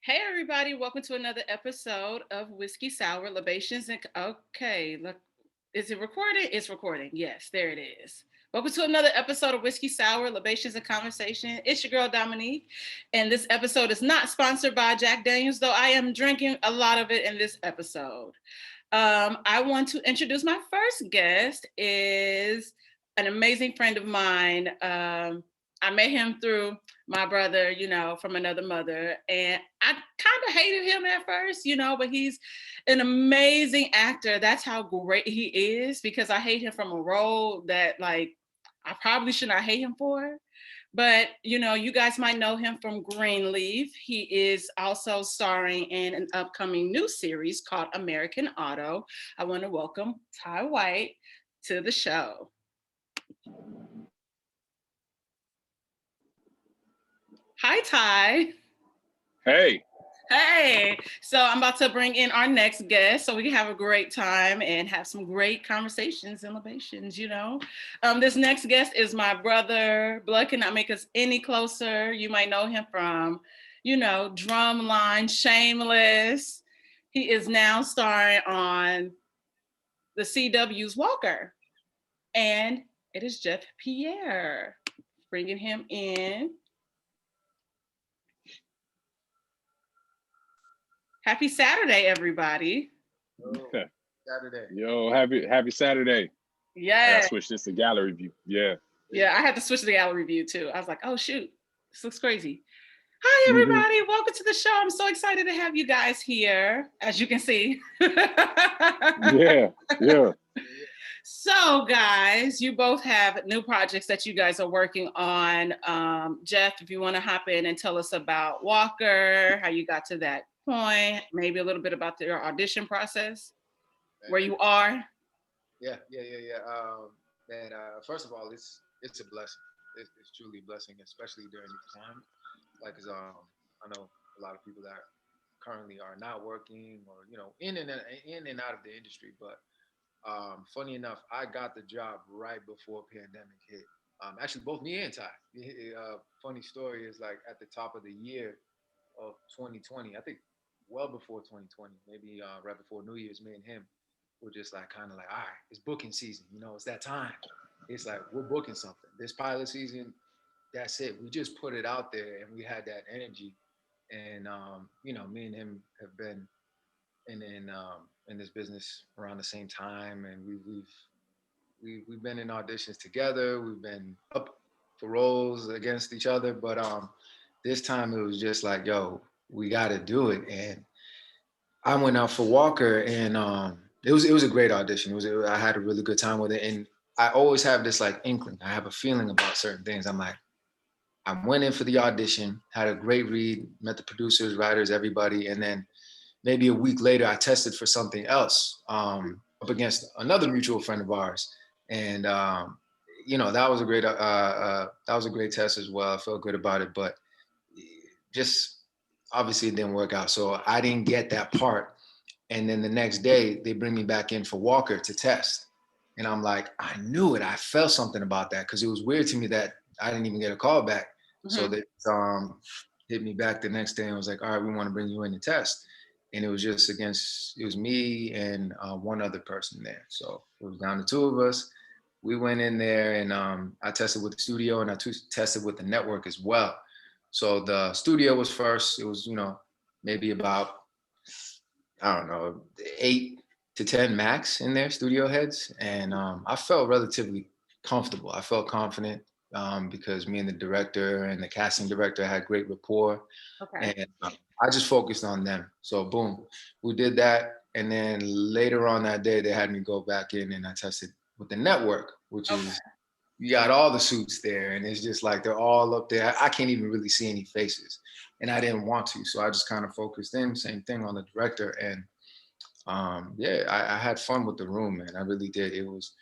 Hey everybody, welcome to another episode of Whiskey Sour Libations and okay, look, is it recording? It's recording. Yes, there it is. Welcome to another episode of Whiskey Sour Libations and Conversation. It's your girl Dominique, and this episode is not sponsored by Jack Daniels, though I am drinking a lot of it in this episode. I want to introduce my first guest is an amazing friend of mine. I met him through my brother, from another mother. And I kind of hated him at first, but he's an amazing actor. That's how great he is because I hate him from a role that like I probably should not hate him for. But you guys might know him from Greenleaf. He is also starring in an upcoming new series called American Auto. I want to welcome Ty White to the show. Hi, Ty. Hey. Hey, so I'm about to bring in our next guest so we can have a great time and have some great conversations and libations. This next guest is my brother. Blood cannot make us any closer. You might know him from, Drumline, Shameless. He is now starring on the CW's Walker. And it is Jeff Pierre. Bringing him in. Happy Saturday, everybody. Saturday. Yo, happy Saturday. Yeah. I gotta switch this to gallery view. Yeah. Yeah, I had to switch to the gallery view too. I was like, oh shoot, this looks crazy. Hi, everybody. Welcome to the show. I'm so excited to have you guys here, as you can see. Yeah. So, guys, you both have new projects that you guys are working on. Jeff, if you want to hop in and tell us about Walker, how you got to that point, maybe a little bit about your audition process, where you are. Yeah. Man, first of all, it's a blessing. It's truly a blessing, especially during this time. Like, 'cause, I know a lot of people that currently are not working or in and out of the industry. But funny enough, I got the job right before pandemic hit. Actually, both me and Ty. Funny story is like at the top of the year of 2020. I think well before 2020, maybe right before New Year's, me and him were just like kind of like, all right, it's booking season. It's that time. It's like we're booking something. This pilot season, that's it. We just put it out there, and we had that energy. And me and him have been in this business around the same time, and we've been in auditions together. We've been up for roles against each other, but this time it was just like, yo, we got to do it. And I went out for Walker, and it was a great audition. I had a really good time with it, and I always have this like inkling. I have a feeling about certain things. I'm like, I went in for the audition, had a great read, met the producers, writers, everybody, and then maybe a week later, I tested for something else up against another mutual friend of ours, and that was a great test as well. I felt good about it, but just obviously it didn't work out. So I didn't get that part. And then the next day, they bring me back in for Walker to test, and I'm like, I knew it. I felt something about that because it was weird to me that I didn't even get a call back. Mm-hmm. So they hit me back the next day and was like, all right, we want to bring you in to test. And it was it was me and one other person there. So it was down to two of us. We went in there, and I tested with the studio, and I tested with the network as well. So the studio was first. It was, maybe about, I don't know, 8 to 10 max in there, studio heads. And I felt relatively comfortable. I felt confident because me and the director and the casting director had great rapport. Okay. And I just focused on them. So boom, we did that. And then later on that day, they had me go back in, and I tested with the network, which is, you got all the suits there, and it's just like they're all up there. I can't even really see any faces, and I didn't want to. So I just kind of focused in, same thing on the director. And I had fun with the room, man. I really did. It was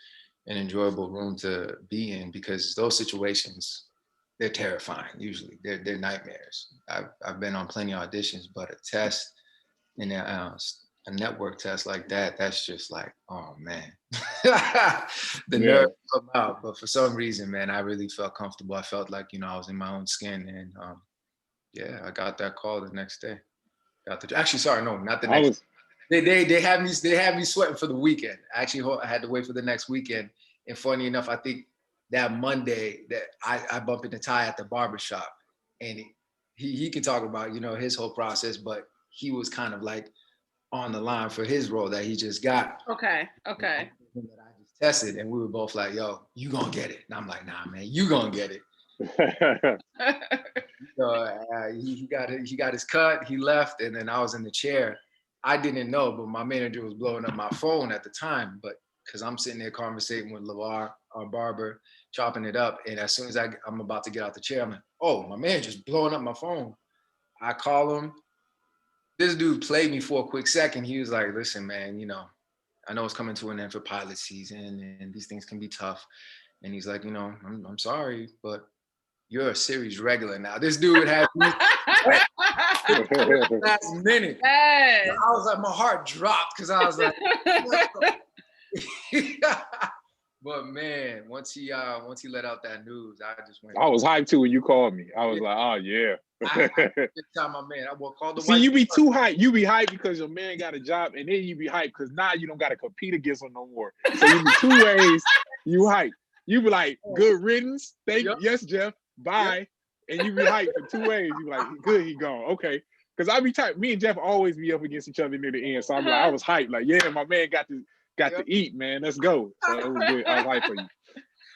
an enjoyable room to be in because those situations, they're terrifying. Usually they're nightmares. I've been on plenty of auditions, but a test and a network test like that's just like, oh man, the nerves come out. But for some reason, man, I really felt comfortable. I felt like, I was in my own skin, and I got that call the next day. Actually, sorry, no, not the I next. was They had me sweating for the weekend. Actually, I had to wait for the next weekend. And funny enough, I think that Monday that I bumped into Ty at the barbershop, and he can talk about his whole process, but he was kind of like on the line for his role that he just got. Okay. That I just tested, and we were both like, "Yo, you gonna get it?" And I'm like, "Nah, man, you gonna get it." So he got his cut. He left, and then I was in the chair. I didn't know, but my manager was blowing up my phone at the time. But because I'm sitting there conversating with LeVar, our barber, chopping it up, and as soon as I'm about to get out the chair, I'm like, "Oh, my manager's blowing up my phone." I call him. This dude played me for a quick second. He was like, "Listen, man, I know it's coming to an end for pilot season, and these things can be tough." And he's like, I'm sorry, but you're a series regular now. This dude had me last minute. Yes. I was like, my heart dropped because I was like, but man, once he let out that news, I just went. I was hyped too when you called me. I was like, oh yeah. Big time, my man. I will call the. See, you be too hyped. You be hyped because your man got a job, and then you be hyped because now you don't got to compete against him no more. So you be two ways. You hype. You be like, good riddance. Yes, Jeff. Bye. Yep. And you be hyped for two ways. You be like, good, he gone. Okay. Because I be type. Me and Jeff always be up against each other near the end. So I'm like, I was hyped. Like, yeah, my man got to eat, man. Let's go. So it was good. I was hyped for you.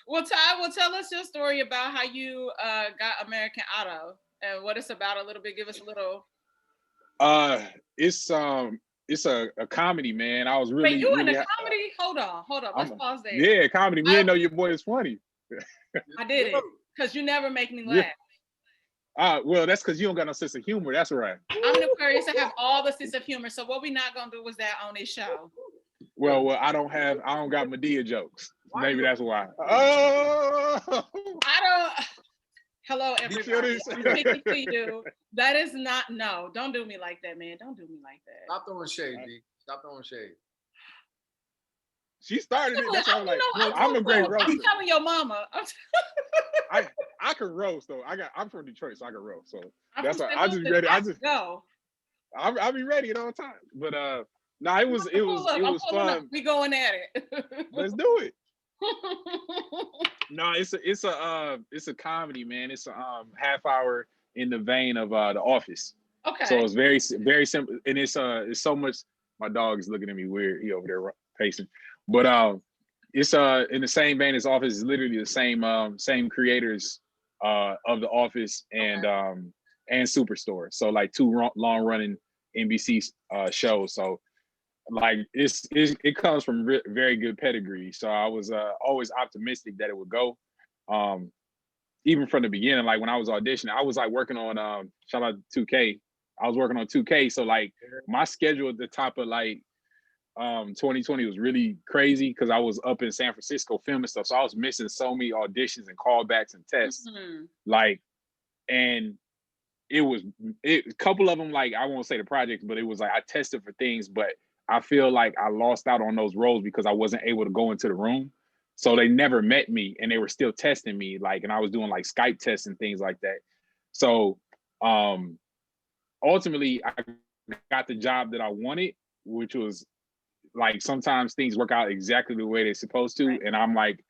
Well, Ty, tell us your story about how you got American Auto and what it's about a little bit. Give us a little. It's a comedy, man. I was really. Wait, you really in a comedy? Hold on. Let's pause there. Yeah, comedy. Me didn't know your boy is funny. I did it because you never make me laugh. Well, that's because you don't got no sense of humor. That's right. I'm an Aquarius. I have all the sense of humor. So what we not gonna do was that on this show. Well, I don't got Medea jokes. Maybe that's why. Oh, I don't. Hello, everybody. I'm speaking to you. That is not. No, don't do me like that, man. Don't do me like that. Stop throwing shade, B. Stop throwing shade. She started it. That's why I'm like, I'm a great roaster. I'm telling your mama. I can roast though. I'm from Detroit, so I can roast. So that's why I just be ready. Go. I'll be ready at all times. But it was fun. We going at it. Let's do it. No, it's a comedy, man. It's a half hour in the vein of The Office. Okay. So it's very very simple, and it's so much. My dog is looking at me weird. He over there pacing, but it's in the same vein as Office. It's literally the same creators of The Office and Superstore. So like two long running NBC shows. So like it comes from very good pedigree. So I was always optimistic that it would go. Even from the beginning, like when I was auditioning, I was like working on shout out to 2K. I was working on 2K. So like my schedule at the top of like 2020 was really crazy because I was up in San Francisco filming stuff. So I was missing so many auditions and callbacks and tests. Mm-hmm. Like, and a couple of them, like I won't say the projects, but it was like I tested for things, but I feel like I lost out on those roles because I wasn't able to go into the room. So they never met me and they were still testing me, like, and I was doing like Skype tests and things like that. So ultimately I got the job that I wanted, which was like sometimes things work out exactly the way they're supposed to. Right. And I'm like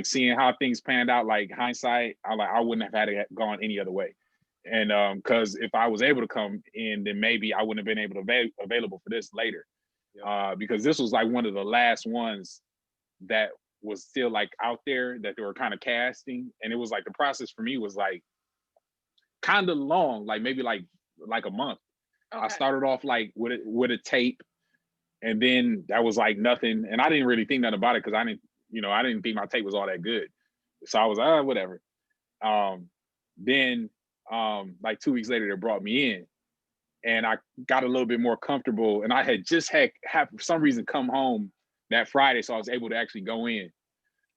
seeing how things panned out, like hindsight, I wouldn't have had it gone any other way. And because if I was able to come in, then maybe I wouldn't have been able to be available for this later. Yeah. Because this was like one of the last ones that was still like out there that they were kind of casting. And it was like the process for me was like kind of long, like maybe like a month. Okay. I started off like with a tape, and then that was like nothing. And I didn't really think nothing about it because I didn't think my tape was all that good. So I was whatever. Then like 2 weeks later, they brought me in, and I got a little bit more comfortable. And I had just had for some reason come home that Friday, so I was able to actually go in.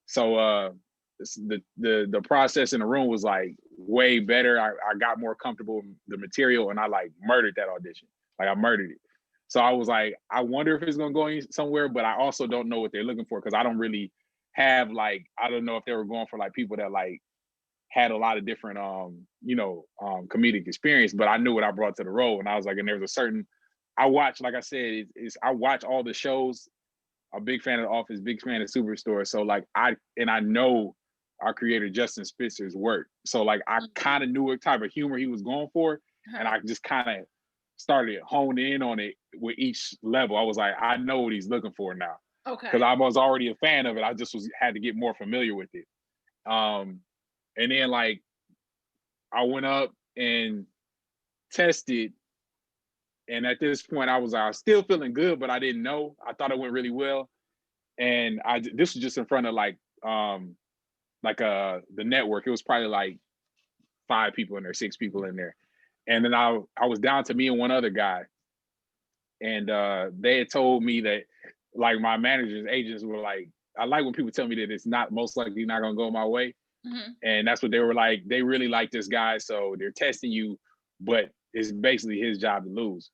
So the process in the room was like way better. I got more comfortable with the material, and I like murdered that audition. Like I murdered it. So I was like, I wonder if it's gonna go somewhere, but I also don't know what they're looking for because I don't really have like, I don't know if they were going for like people that like had a lot of different comedic experience, but I knew what I brought to the role. And I was like, and there's a certain I watch, like I said, I watch all the shows. I'm a big fan of The Office, big fan of Superstore. So like I know our creator Justin Spitzer's work. So like I kind of knew what type of humor he was going for, and I just kind of started honing in on it with each level. I was like, I know what he's looking for now. Okay. Because I was already a fan of it. I just had to get more familiar with it. And then like I went up and tested, and at this point I was still feeling good, but I didn't know. I thought it went really well, and this was just in front of the network. It was probably like 5 people in there, 6 people in there, and then I was down to me and one other guy, and they had told me that like my managers, agents were like, I like when people tell me that it's not most likely not gonna go my way. And that's what they were like. They really like this guy, so they're testing you, but it's basically his job to lose,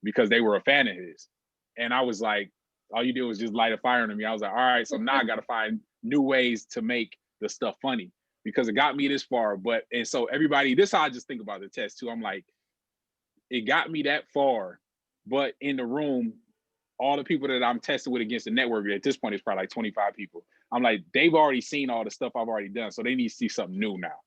because they were a fan of his. And I was like, all you did was just light a fire under me. I was like, all right, so now I got to find new ways to make the stuff funny, because it got me this far. And so everybody, this is how I just think about the test too. I'm like, it got me that far, but in the room, all the people that I'm testing with against the network, at this point, it's probably like 25 people. I'm like, they've already seen all the stuff I've already done, so they need to see something new now.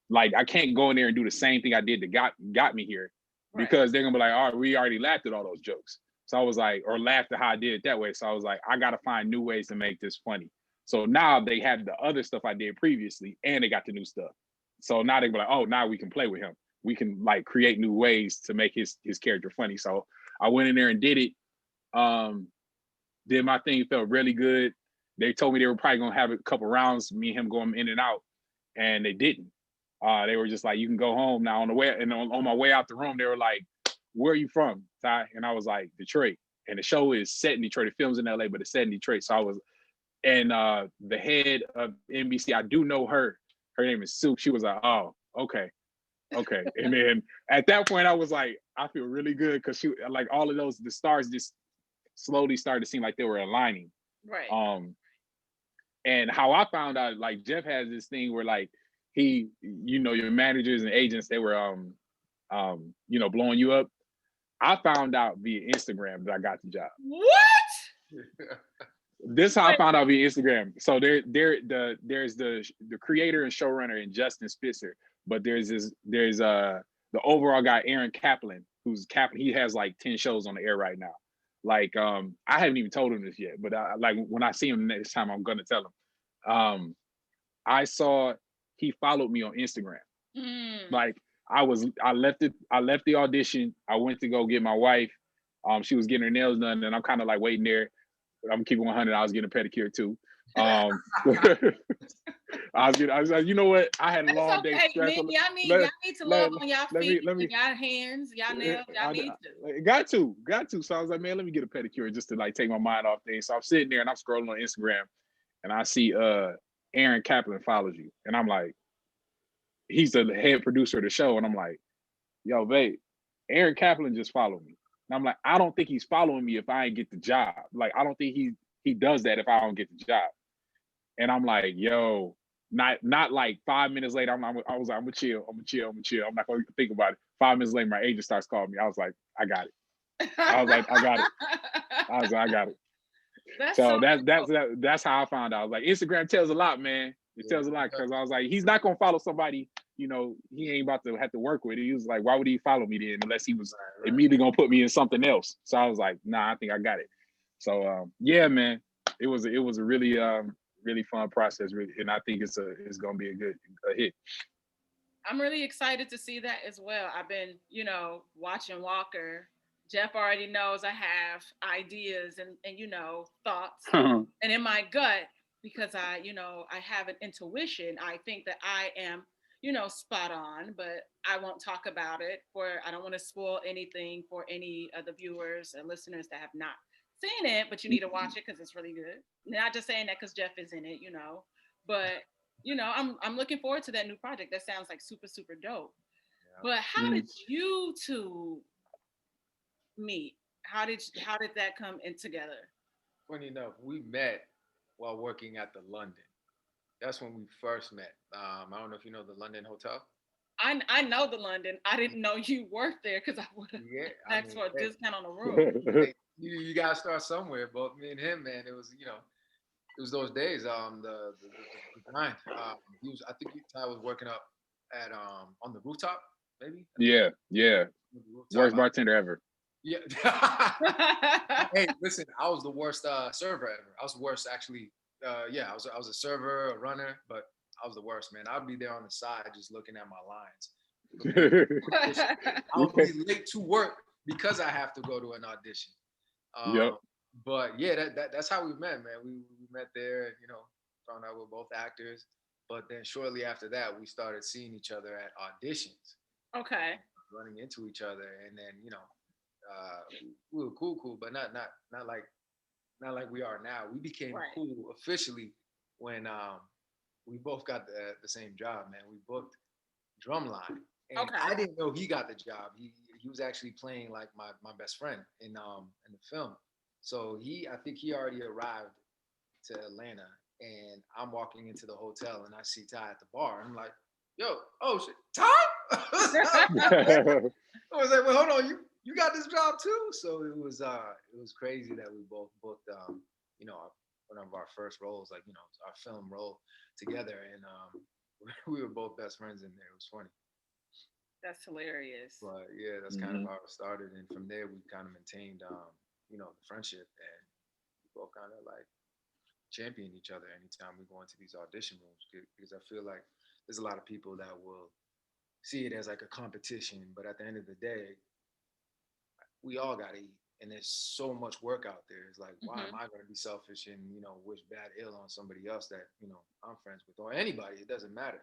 Like, I can't go in there and do the same thing I did that got me here, because they're gonna be like, all right, we already laughed at all those jokes. So I was like, or laughed at how I did it that way. So I was like, I gotta find new ways to make this funny. So now they have the other stuff I did previously, and they got the new stuff. So now they be like, oh, now we can play with him. We can like create new ways to make his character funny. So I went in there and did it. Did my thing, felt really good. They told me they were probably gonna have a couple rounds, me and him going in and out, and they didn't. They were just like, you can go home now. On the way, and on my way out the room, they were like, where are you from, Ty? And I was like, Detroit. And the show is set in Detroit. It films in LA, but it's set in Detroit. So I was, and the head of NBC, I do know her. Her name is Sue. She was like, oh, okay. And then at that point, I was like, I feel really good, because she, like, all of the stars just slowly started to seem like they were aligning. Right. And how I found out, like, Jeff has this thing where like your managers and agents, they were blowing you up. I found out via Instagram that I got the job. What? This is how I found out via Instagram. So there's the creator and showrunner and Justin Spitzer, but there's the overall guy, Aaron Kaplan, he has like 10 shows on the air right now. Like, I haven't even told him this yet, but like when I see him next time, I'm gonna tell him. I saw he followed me on Instagram. Like, I left the audition. I went to go get my wife. She was getting her nails done, and I'm kind of like waiting there. I'm keeping 100. I was getting a pedicure too. I was like, you know what? I had a long day. Y'all need to love on y'all feet, y'all hands, y'all nails. Y'all need to. Got to. So I was like, man, let me get a pedicure just to like take my mind off things. So I'm sitting there and I'm scrolling on Instagram, and I see Aaron Kaplan follows you, and I'm like, he's the head producer of the show, and I'm like, yo, babe, Aaron Kaplan just followed me. And I'm like, I don't think he's following me if I ain't get the job. Like, I don't think he does that if I don't get the job. And I'm like, yo, not like 5 minutes later, I was like, I'm gonna chill. I'm not gonna think about it. 5 minutes later, my agent starts calling me. I was like, I got it. I was like, I got it. That's how I found out. I was like, Instagram tells a lot, man. It tells a lot, because I was like, he's not gonna follow somebody, he ain't about to have to work with. He was like, why would he follow me then, unless he was immediately gonna put me in something else? So I was like, nah, I think I got it. So yeah, man, it was a really really fun process, really, and I think it's gonna be a hit. I'm really excited to see that as well. I've been, watching Walker. Jeff already knows I have ideas and thoughts, and in my gut, because I have an intuition, I think that I am, spot on, but I won't talk about it, I don't want to spoil anything for any of the viewers and listeners that have not seen it, but you need to watch it because it's really good. Not just saying that because Jeff is in it, but I'm looking forward to that new project. That sounds like super, super dope. Yeah. But how did you two meet? How did that come in together? Funny enough, we met while working at the London. That's when we first met. I don't know if you know the London Hotel. I know the London. I didn't know you worked there because I would have Yeah, I asked mean, for a hey, discount on the room. hey, you gotta start somewhere. Both me and him, man, it was it was those days. The grind. I think Ty was working up at on the rooftop, maybe. I think Yeah, yeah. the rooftop. Worst bartender ever. Yeah. Hey, listen, I was the worst server ever. I was the worst actually. Yeah, I was a server, a runner, but I was the worst, man. I'd be there on the side just looking at my lines, preparing for audition. I would be late to work because I have to go to an audition. Yep. Um, but yeah, that's how we met, man. We met there, and found out we're both actors. But then shortly after that, we started seeing each other at auditions, Okay. running into each other, and then we were cool, but not like we are now. We became Right. cool officially when we both got the same job, man. We booked Drumline, and Okay. I didn't know he got the job. He was actually playing like my best friend in the film. So I think he already arrived to Atlanta, and I'm walking into the hotel, and I see Ty at the bar, and I'm like, "Yo, oh shit, Ty!" I was like, "Well, hold on, you got this job too?" So it was crazy that we both booked one of our first roles, like our film role together, and we were both best friends in there. It was funny. That's hilarious. But yeah, that's kind of Mhm. how it started, and from there we kind of maintained, the friendship, and we both kind of like champion each other anytime we go into these audition rooms, because I feel like there's a lot of people that will see it as like a competition, but at the end of the day, we all got to eat, and there's so much work out there. It's like, why am Hmm. I going to be selfish and wish bad ill on somebody else that I'm friends with, or anybody? It doesn't matter.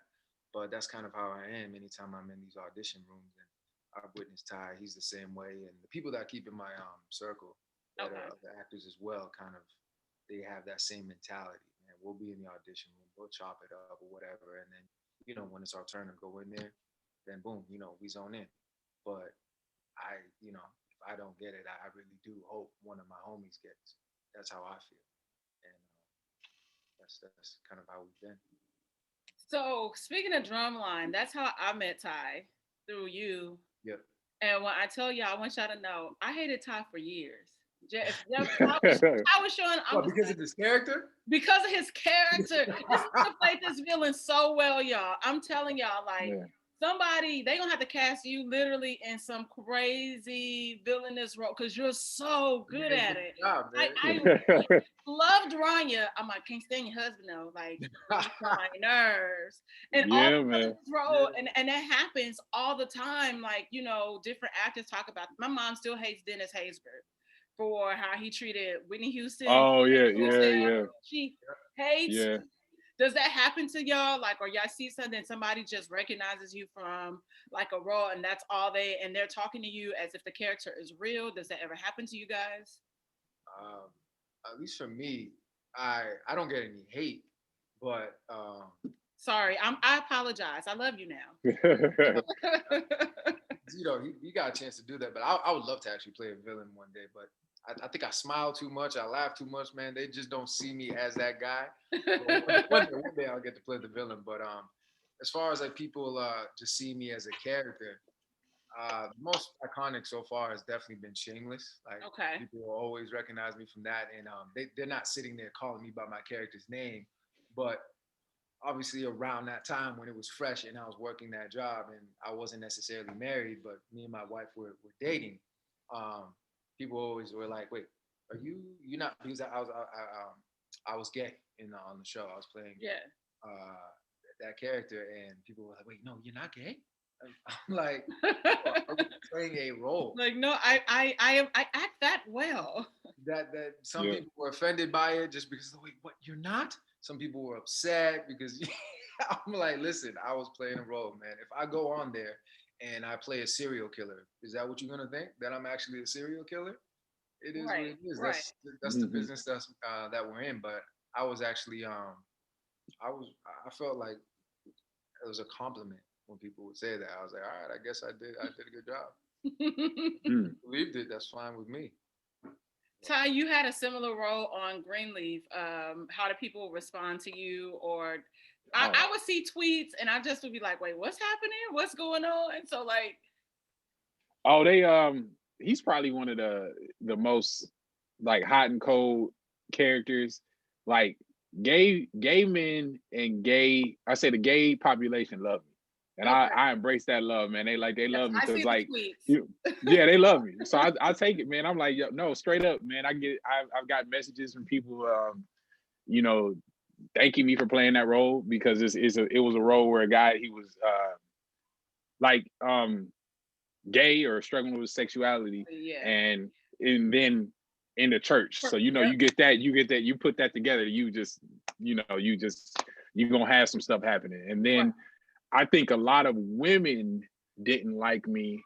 But that's kind of how I am anytime I'm in these audition rooms, and I've witnessed Ty. He's the same way, and the people that I keep in my circle that Okay. are the actors as well, kind of, they have that same mentality. And we'll be in the audition room, we'll chop it up or whatever, and then when it's our turn to go in there, then boom, we zone in. But if I don't get it, I really do hope one of my homies gets. That's how I feel, and that's kind of how we've been. So speaking of drumline, that's how I met Ty through you. Yep. And when I tell y'all, I want y'all to know, I hated Ty for years. Ty was showing, I Well, was because like, of this character. because of his character. This nigga played this villain so well, y'all. I'm telling y'all, like, Yeah. somebody, they gonna have to cast you literally in some crazy villainous role because you're so You good did a at good it. job, I loved Rania. I'm like, can't stand your husband though. Like, man. he's on my nerves. And all Yeah, because of man. this role, Yeah. and that happens all the time. Like, different actors talk about. My mom still hates Dennis Haysbert for how he treated Whitney Houston. Oh yeah, yeah, Herself. yeah, She hates. yeah. Does that happen to y'all? Like, or y'all see something, somebody just recognizes you from like a role, and that's all and they're talking to you as if the character is real. Does that ever happen to you guys? um, at least for me, I don't get any hate, but Sorry, I apologize. I love you now. you know, you got a chance to do that. But I would love to actually play a villain one day. But I think I smile too much. I laugh too much, man. They just don't see me as that guy. But one day I'll get to play the villain. But as far as like people just see me as a character, the most iconic so far has definitely been Shameless. Like, Okay. people will always recognize me from that, and they're not sitting there calling me by my character's name, but obviously around that time when it was fresh and I was working that job and I wasn't necessarily married, but me and my wife were dating. Um, People always were like, "Wait, are you not?" Because I was gay on the show. I was playing Yeah. uh, that character, and people were like, "Wait, no, you're not gay." I'm like, "No, I was playing a role." Like, no, I act that well. That some Yeah. people were offended by it just because, wait, what, you're not? Some people were upset because I'm like, listen, I was playing a role, man. If I go on there and I play a serial killer, is that what you're gonna think? That I'm actually a serial killer? It is what Right. it is. Right. That's the Mhm. business that we're in. But I was actually I felt like it was a compliment when people would say that. I was like, all right, I did a good job. Mm. Believed it. That's fine with me. Ty, you had a similar role on Greenleaf. How do people respond to you? Or I would see tweets and I just would be like, wait, what's happening? What's going on? And so like, oh, they he's probably one of the most like hot and cold characters. Like gay men and I say the gay population love me. And okay. I embrace that love, man. They Yes, love me I see because the like tweets. yeah, they love me. So I take it, man. I'm like, yo, no, straight up, man. I've got messages from people you know, thanking me for playing that role because it was a role where a guy he was like gay or struggling with sexuality Yeah. and then in the church. So you know, Yep. you put that together, you gonna have some stuff happening. And then I think a lot of women didn't like me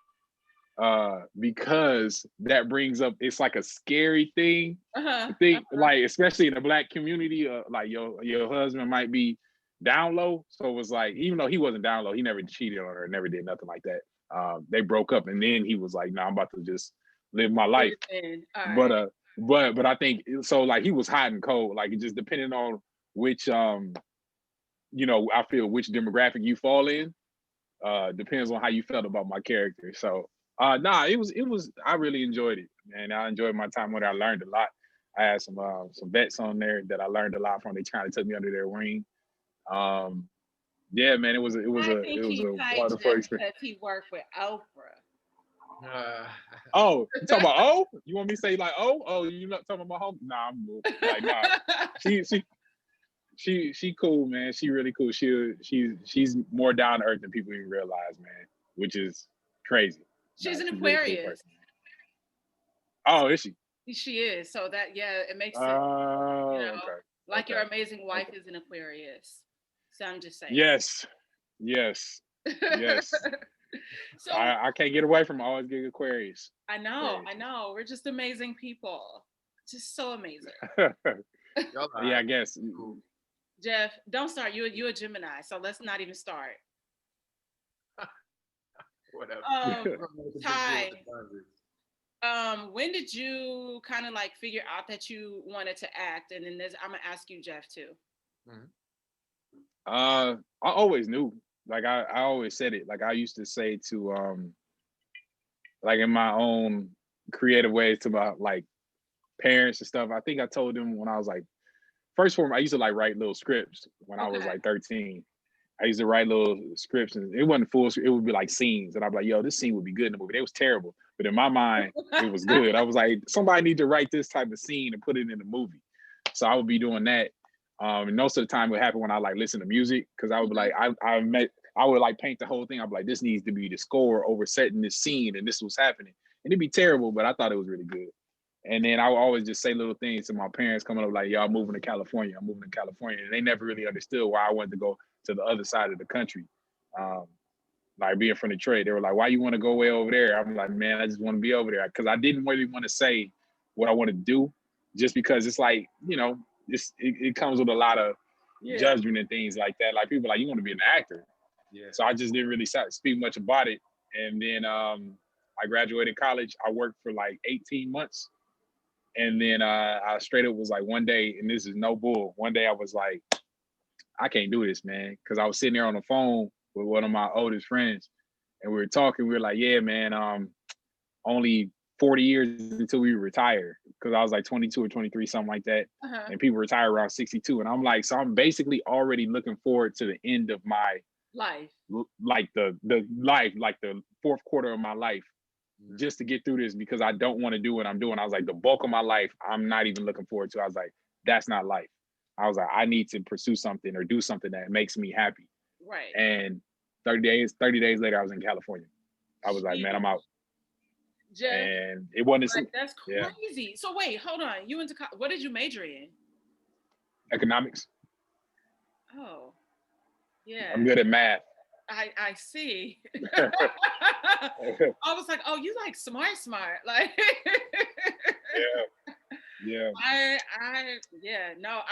because that brings up it's like a scary thing. I think like especially in the Black community, like your husband might be down low. So it was like, even though he wasn't down low, he never cheated on her, never did nothing like that. They broke up and then he was like, no, I'm about to just live my life. But but I think so like he was hot and cold. Like it just depending on which you know, I feel which demographic you fall in, depends on how you felt about my character. So nah, it was I really enjoyed it, man. I enjoyed my time with it. I learned a lot. I had some vets on there that I learned a lot from. They kind of took me under their wing. Yeah, man, it was a wonderful experience. Because he worked with Oprah. Oh, you talking about oh? You want me to say like oh you not talking about home? Nah, I'm like nah. She cool, man. She really cool. She's more down to earth than people even realize, man. Which is crazy. She's an Aquarius. Really cool. Oh, is she? She is. So that it makes sense. Okay. Like your amazing wife is an Aquarius. So I'm just saying. Yes. So I can't get away from always getting Aquarius. I know. We're just amazing people. Just so amazing. Yeah, I guess. Jeff, don't start. You a Gemini, so let's not even start. Whatever. Ty, when did you kind of like figure out that you wanted to act? And then I'm gonna ask you, Jeff, too. I always knew. Like I always said it. Like I used to say to like in my own creative ways to my like parents and stuff. I think I told them when I was like first form, I used to like write little scripts when I was like 13. I used to write little scripts and it wasn't full, it would be like scenes. And I'd be like, yo, this scene would be good in the movie. It was terrible. But in my mind, it was good. I was like, somebody need to write this type of scene and put it in the movie. So I would be doing that. And most of the time it would happen when I like listen to music. Cause I would be like, I would like paint the whole thing. I'd be like, this needs to be the score over setting this scene and this was happening. And it'd be terrible, but I thought it was really good. And then I would always just say little things to my parents coming up like, y'all moving to California. I'm moving to California. And they never really understood why I wanted to go to the other side of the country. Like being from Detroit, they were like, why you want to go way over there? I'm like, man, I just want to be over there. Cause I didn't really want to say what I wanted to do just because it's like, you know, it comes with a lot of judgment and things like that. Like people are like, you want to be an actor. Yeah. So I just didn't really speak much about it. And then I graduated college. I worked for like 18 months. And then I straight up was like one day, and this is no bull. One day I was like, I can't do this, man. Cause I was sitting there on the phone with one of my oldest friends and we were talking. We were like, yeah, man, only 40 years until we retire. Cause I was like 22 or 23, something like that. And people retire around 62. And I'm like, so I'm basically already looking forward to the end of my life. Like the life, like the fourth quarter of my life. Just to get through this because I don't want to do what I'm doing. I was like, the bulk of my life, I'm not even looking forward to. I was like, that's not life. I was like, I need to pursue something or do something that makes me happy. Right. And 30 days later, I was in California. I was like, man, I'm out. Jeff, and it wasn't. Like, that's crazy. Yeah. So wait, hold on. You went to what did you major in? Economics. Oh, yeah. I'm good at math. I see. I was like, oh, you like smart, like. Yeah. I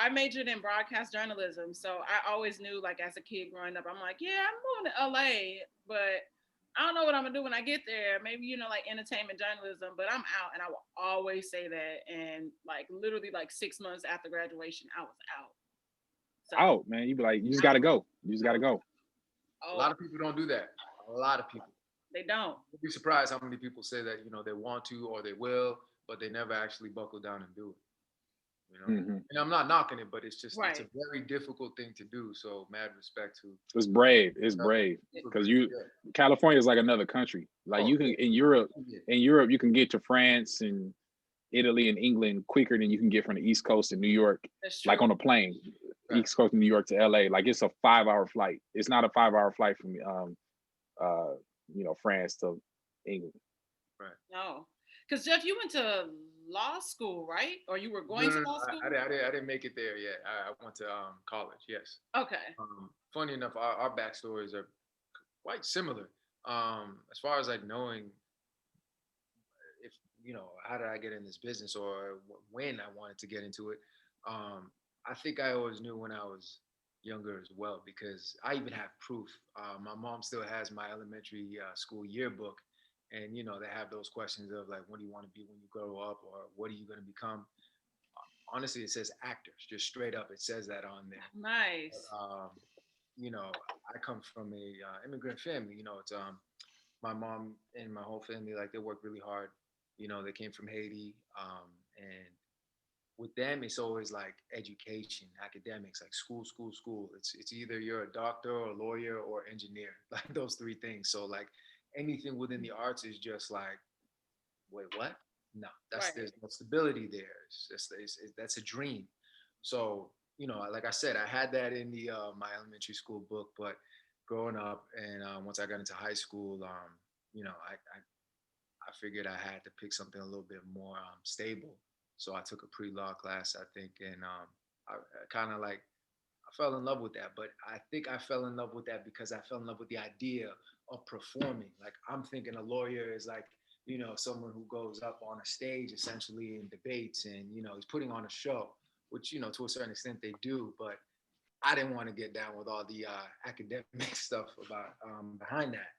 majored in broadcast journalism, so I always knew, like, as a kid growing up, I'm like, yeah, I'm moving to LA, but I don't know what I'm gonna do when I get there. Maybe, like entertainment journalism, but I'm out, and I will always say that. And like literally, like 6 months after graduation, I was out. So, out, man. You be like, you just gotta go. You just gotta go. A lot of people don't do that. A lot of people. They don't. You'd be surprised how many people say that, they want to or they will, but they never actually buckle down and do it. And I'm not knocking it, but it's just it's a very difficult thing to do. So mad respect to. It's brave. It's brave because California is like another country. Like you can in Europe you can get to France and Italy and England quicker than you can get from the East Coast to New York. Like on a plane, East Coast of New York to LA. Like it's a 5-hour flight. It's not a 5-hour flight from France to England. Right. No, because Jeff, you went to law school, right? Or you were going to law school? I didn't make it there yet. I went to college. Yes. Okay. Funny enough, our backstories are quite similar. As far as like knowing if how did I get in this business or when I wanted to get into it, I think I always knew when I was younger as well, because I even have proof. My mom still has my elementary school yearbook, and they have those questions of like, what do you want to be when you grow up, or what are you going to become? Honestly, it says actors, just straight up. It says that on there. Nice. But, I come from a immigrant family. It's my mom and my whole family, like they work really hard. They came from Haiti, and with them, it's always like education, academics, like school. It's either you're a doctor or a lawyer or engineer, like those three things. So like anything within the arts is just like, wait, what? No, there's no stability there. That's a dream. So like I said, I had that in the my elementary school book, but growing up and once I got into high school, I figured I had to pick something a little bit more stable. So I took a pre-law class, I think, and I kind of like I fell in love with that. But I think I fell in love with that because I fell in love with the idea of performing. Like I'm thinking a lawyer is like, someone who goes up on a stage essentially and debates and, he's putting on a show, which, to a certain extent they do. But I didn't want to get down with all the academic stuff about behind that.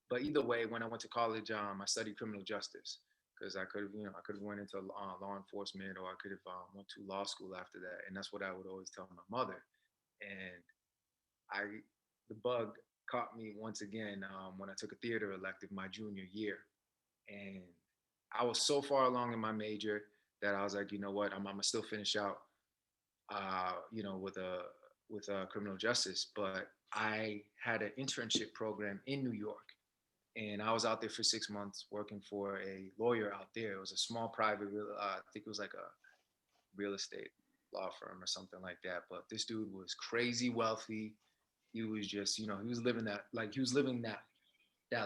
But either way, when I went to college, I studied criminal justice because I could have went into law enforcement, or I could have went to law school after that. And that's what I would always tell my mother. And the bug caught me once again when I took a theater elective my junior year. And I was so far along in my major that I was like, you know what, I'm gonna still finish out, with criminal justice. But I had an internship program in New York, and I was out there for 6 months working for a lawyer out there. It was a small private, I think it was like a real estate law firm or something like that. But this dude was crazy wealthy. He was just, he was living that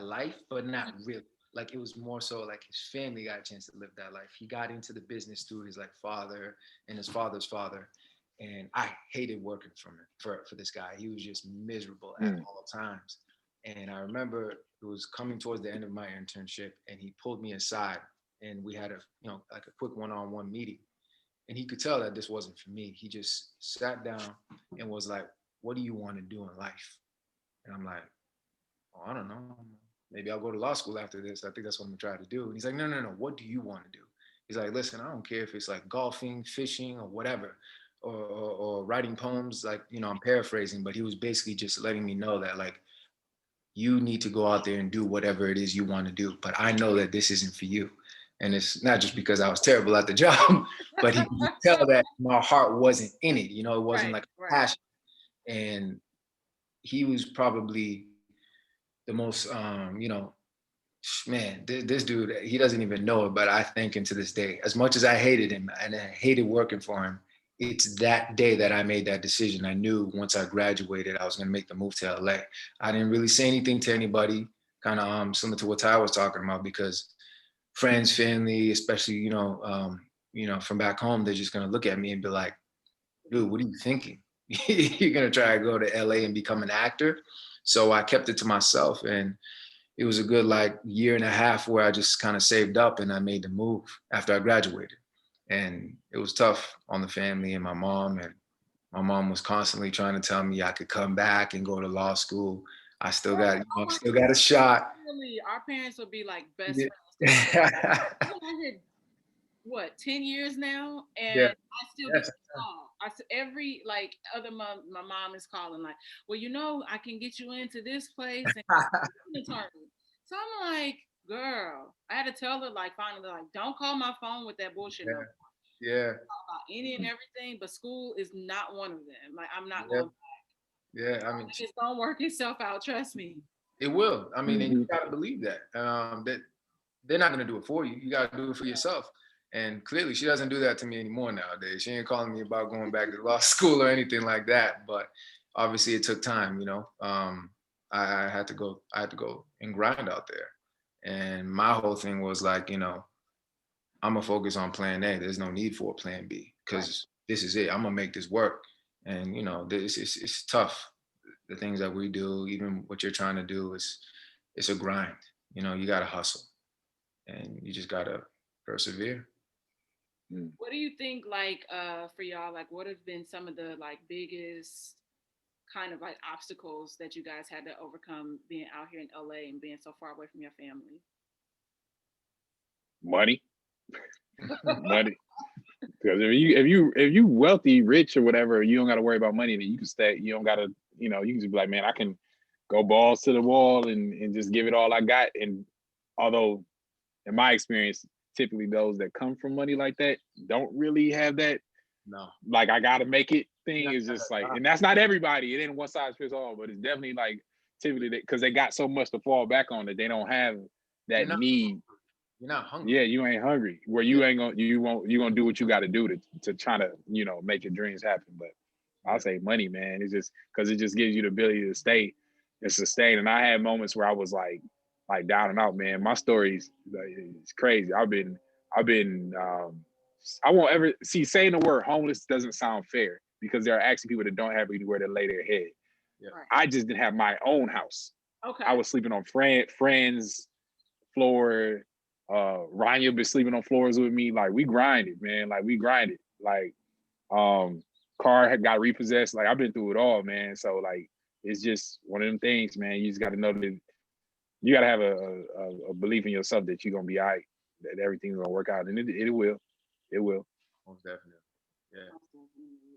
life, but not really. Like it was more so like his family got a chance to live that life. He got into the business through his like father and his father's father. And I hated working for this guy. He was just miserable at all times. And I remember it was coming towards the end of my internship, and he pulled me aside, and we had like a quick one-on-one meeting. And he could tell that this wasn't for me. He just sat down and was like, "What do you want to do in life?" And I'm like, "Oh, I don't know. Maybe I'll go to law school after this. I think that's what I'm gonna try to do." And he's like, "No. What do you want to do?" He's like, "Listen, I don't care if it's like golfing, fishing, or whatever, or writing poems." Like, I'm paraphrasing, but he was basically just letting me know that like, you need to go out there and do whatever it is you want to do. But I know that this isn't for you. And it's not just because I was terrible at the job, but he could tell that my heart wasn't in it. It wasn't like a passion. And he was probably the most, man, this dude, he doesn't even know it, but I thank him to this day. As much as I hated him and I hated working for him, it's that day that I made that decision. I knew once I graduated, I was going to make the move to LA. I didn't really say anything to anybody, kind of similar to what Ty was talking about, because friends, family, especially, from back home, they're just going to look at me and be like, "Dude, what are you thinking? You're going to try to go to LA and become an actor?" So I kept it to myself, and it was a good like year and a half where I just kind of saved up and I made the move after I graduated. And it was tough on the family and my mom. And my mom was constantly trying to tell me I could come back and go to law school. I still got, still got a shot. Really, our parents would be like best friends. what, 10 years now, Yeah. and I still get Yes. this call. Every like other month, my mom is calling like, well, I can get you into this place and attorney. So I'm like, girl, I had to tell her like finally like, don't call my phone with that bullshit Yeah. number Yeah. about any and everything, but school is not one of them. Like I'm not Yeah. going. Yeah. I mean, It's gonna work itself out. Trust me. it will. I mean, and Mm-hmm. you gotta believe that. That they're not gonna do it for you. You gotta do it for yourself. And clearly, she doesn't do that to me anymore nowadays. She ain't calling me about going back to law school or anything like that. But obviously, it took time. I had to go. I had to go and grind out there. And my whole thing was like, I'm gonna focus on Plan A. There's no need for a Plan B Right. because this is it. I'm gonna make this work. And this it's tough. The things that we do, even what you're trying to do, it's a grind. You gotta hustle, and you just gotta persevere. What do you think like for y'all like what have been some of the like biggest kind of like obstacles that you guys had to overcome being out here in LA and being so far away from your family? Money, money. Because if you wealthy, rich, or whatever, you don't got to worry about money. Then you can stay. You don't got to. You can just be like, man, I can go balls to the wall and just give it all I got. And although, in my experience, typically those that come from money like that don't really have that. No. Like I gotta make it thing Yeah. is just like, and that's not everybody. It ain't one size fits all, but it's definitely like typically because they got so much to fall back on that they don't have You're that not, need. you're not hungry. Yeah, you ain't hungry. Where you ain't gonna you gonna do what you got to do to try to make your dreams happen. But I'll Yeah. say money, man. It's just because it just gives you the ability to stay and sustain. And I had moments where I was like down and out, man. My story's it's crazy. I've been I won't ever see saying the word homeless doesn't sound fair because there are actually people that don't have anywhere to lay their head. Yeah. Right. I just didn't have my own house. Okay. I was sleeping on friends' floor. Rania been sleeping on floors with me. Like we grinded, man. Like we grinded. Like car had got repossessed. Like I've been through it all, man. So like it's just one of them things, man. You just got to know that you got to have a belief in yourself that you're gonna be all right, that everything's gonna work out, and it will. It will. Most definitely. Yeah.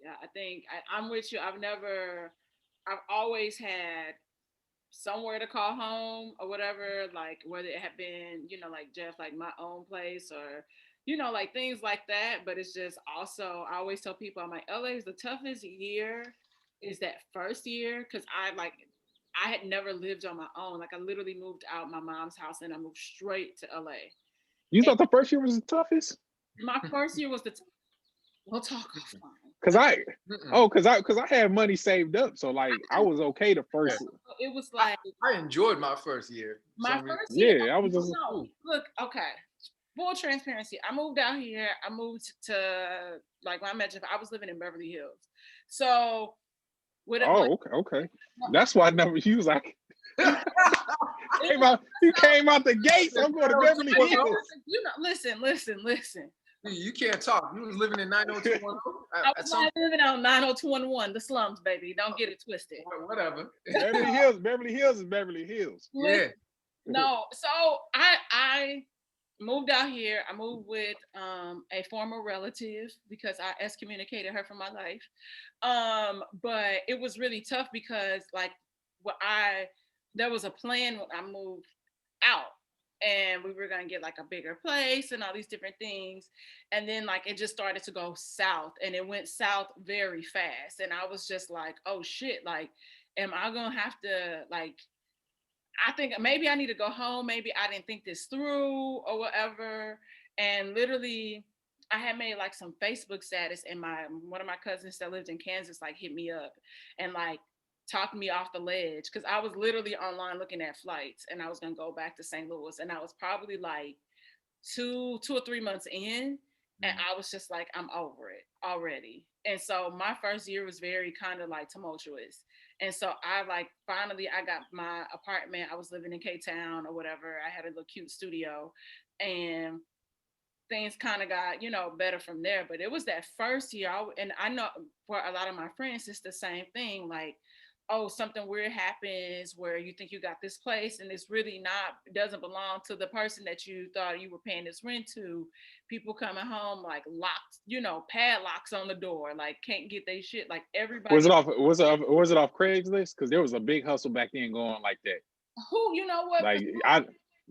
Yeah, I think I'm with you. I've always had somewhere to call home or whatever, like whether it had been, like Jeff, like my own place or, like things like that. But it's just also, I always tell people, I'm like, LA is the toughest year is that first year. Cause I had never lived on my own. Like I literally moved out my mom's house and I moved straight to LA. You And thought the first year was the toughest? my first year was we'll talk offline. Cause I, Mm-mm. cause I had money saved up, so like I was okay the Yeah. first. It was I, like I enjoyed my first year. For my some reason. first year. Yeah, I was just. No, look, okay. Full transparency. I moved out here. I moved to like when I met Jeff, I was living in Beverly Hills. So with it, Oh, okay. That's why I never. He was like, it was he came out the gates. I'm going to Beverly Hills. listen. You can't talk. You was living in 90210 I at was some not living on 90211, the slums, baby. Don't get it twisted. point, whatever. Beverly Hills. Beverly Hills is Beverly Hills. Yeah. No, so I moved out here. I moved with a former relative because I excommunicated her from my life. But it was really tough because like there was a plan when I moved out and we were gonna get like a bigger place and all these different things. And then like it just started to go south and it went south very fast. And I was just like, oh shit, like am I gonna have to like I think maybe I need to go home. Maybe I didn't think this through or whatever. And literally, I had made like some Facebook status, and one of my cousins that lived in Kansas like hit me up and like talked me off the ledge because I was literally online looking at flights, and I was gonna go back to St. Louis, and I was probably like 2 or 3 months in, and I was just like, I'm over it already. And so my first year was very kind of like tumultuous. And so I like finally I got my apartment. I was living in K-Town or whatever. I had a little cute studio and things kind of got, better from there. But it was that first year. And I know for a lot of my friends, it's the same thing. Like oh, something weird happens where you think you got this place and it's really not, doesn't belong to the person that you thought you were paying this rent to. People coming home like locked, padlocks on the door, like can't get their shit. Like Was everybody it off? Was it off Craigslist? Because there was a big hustle back then going like that. who, you know what? Like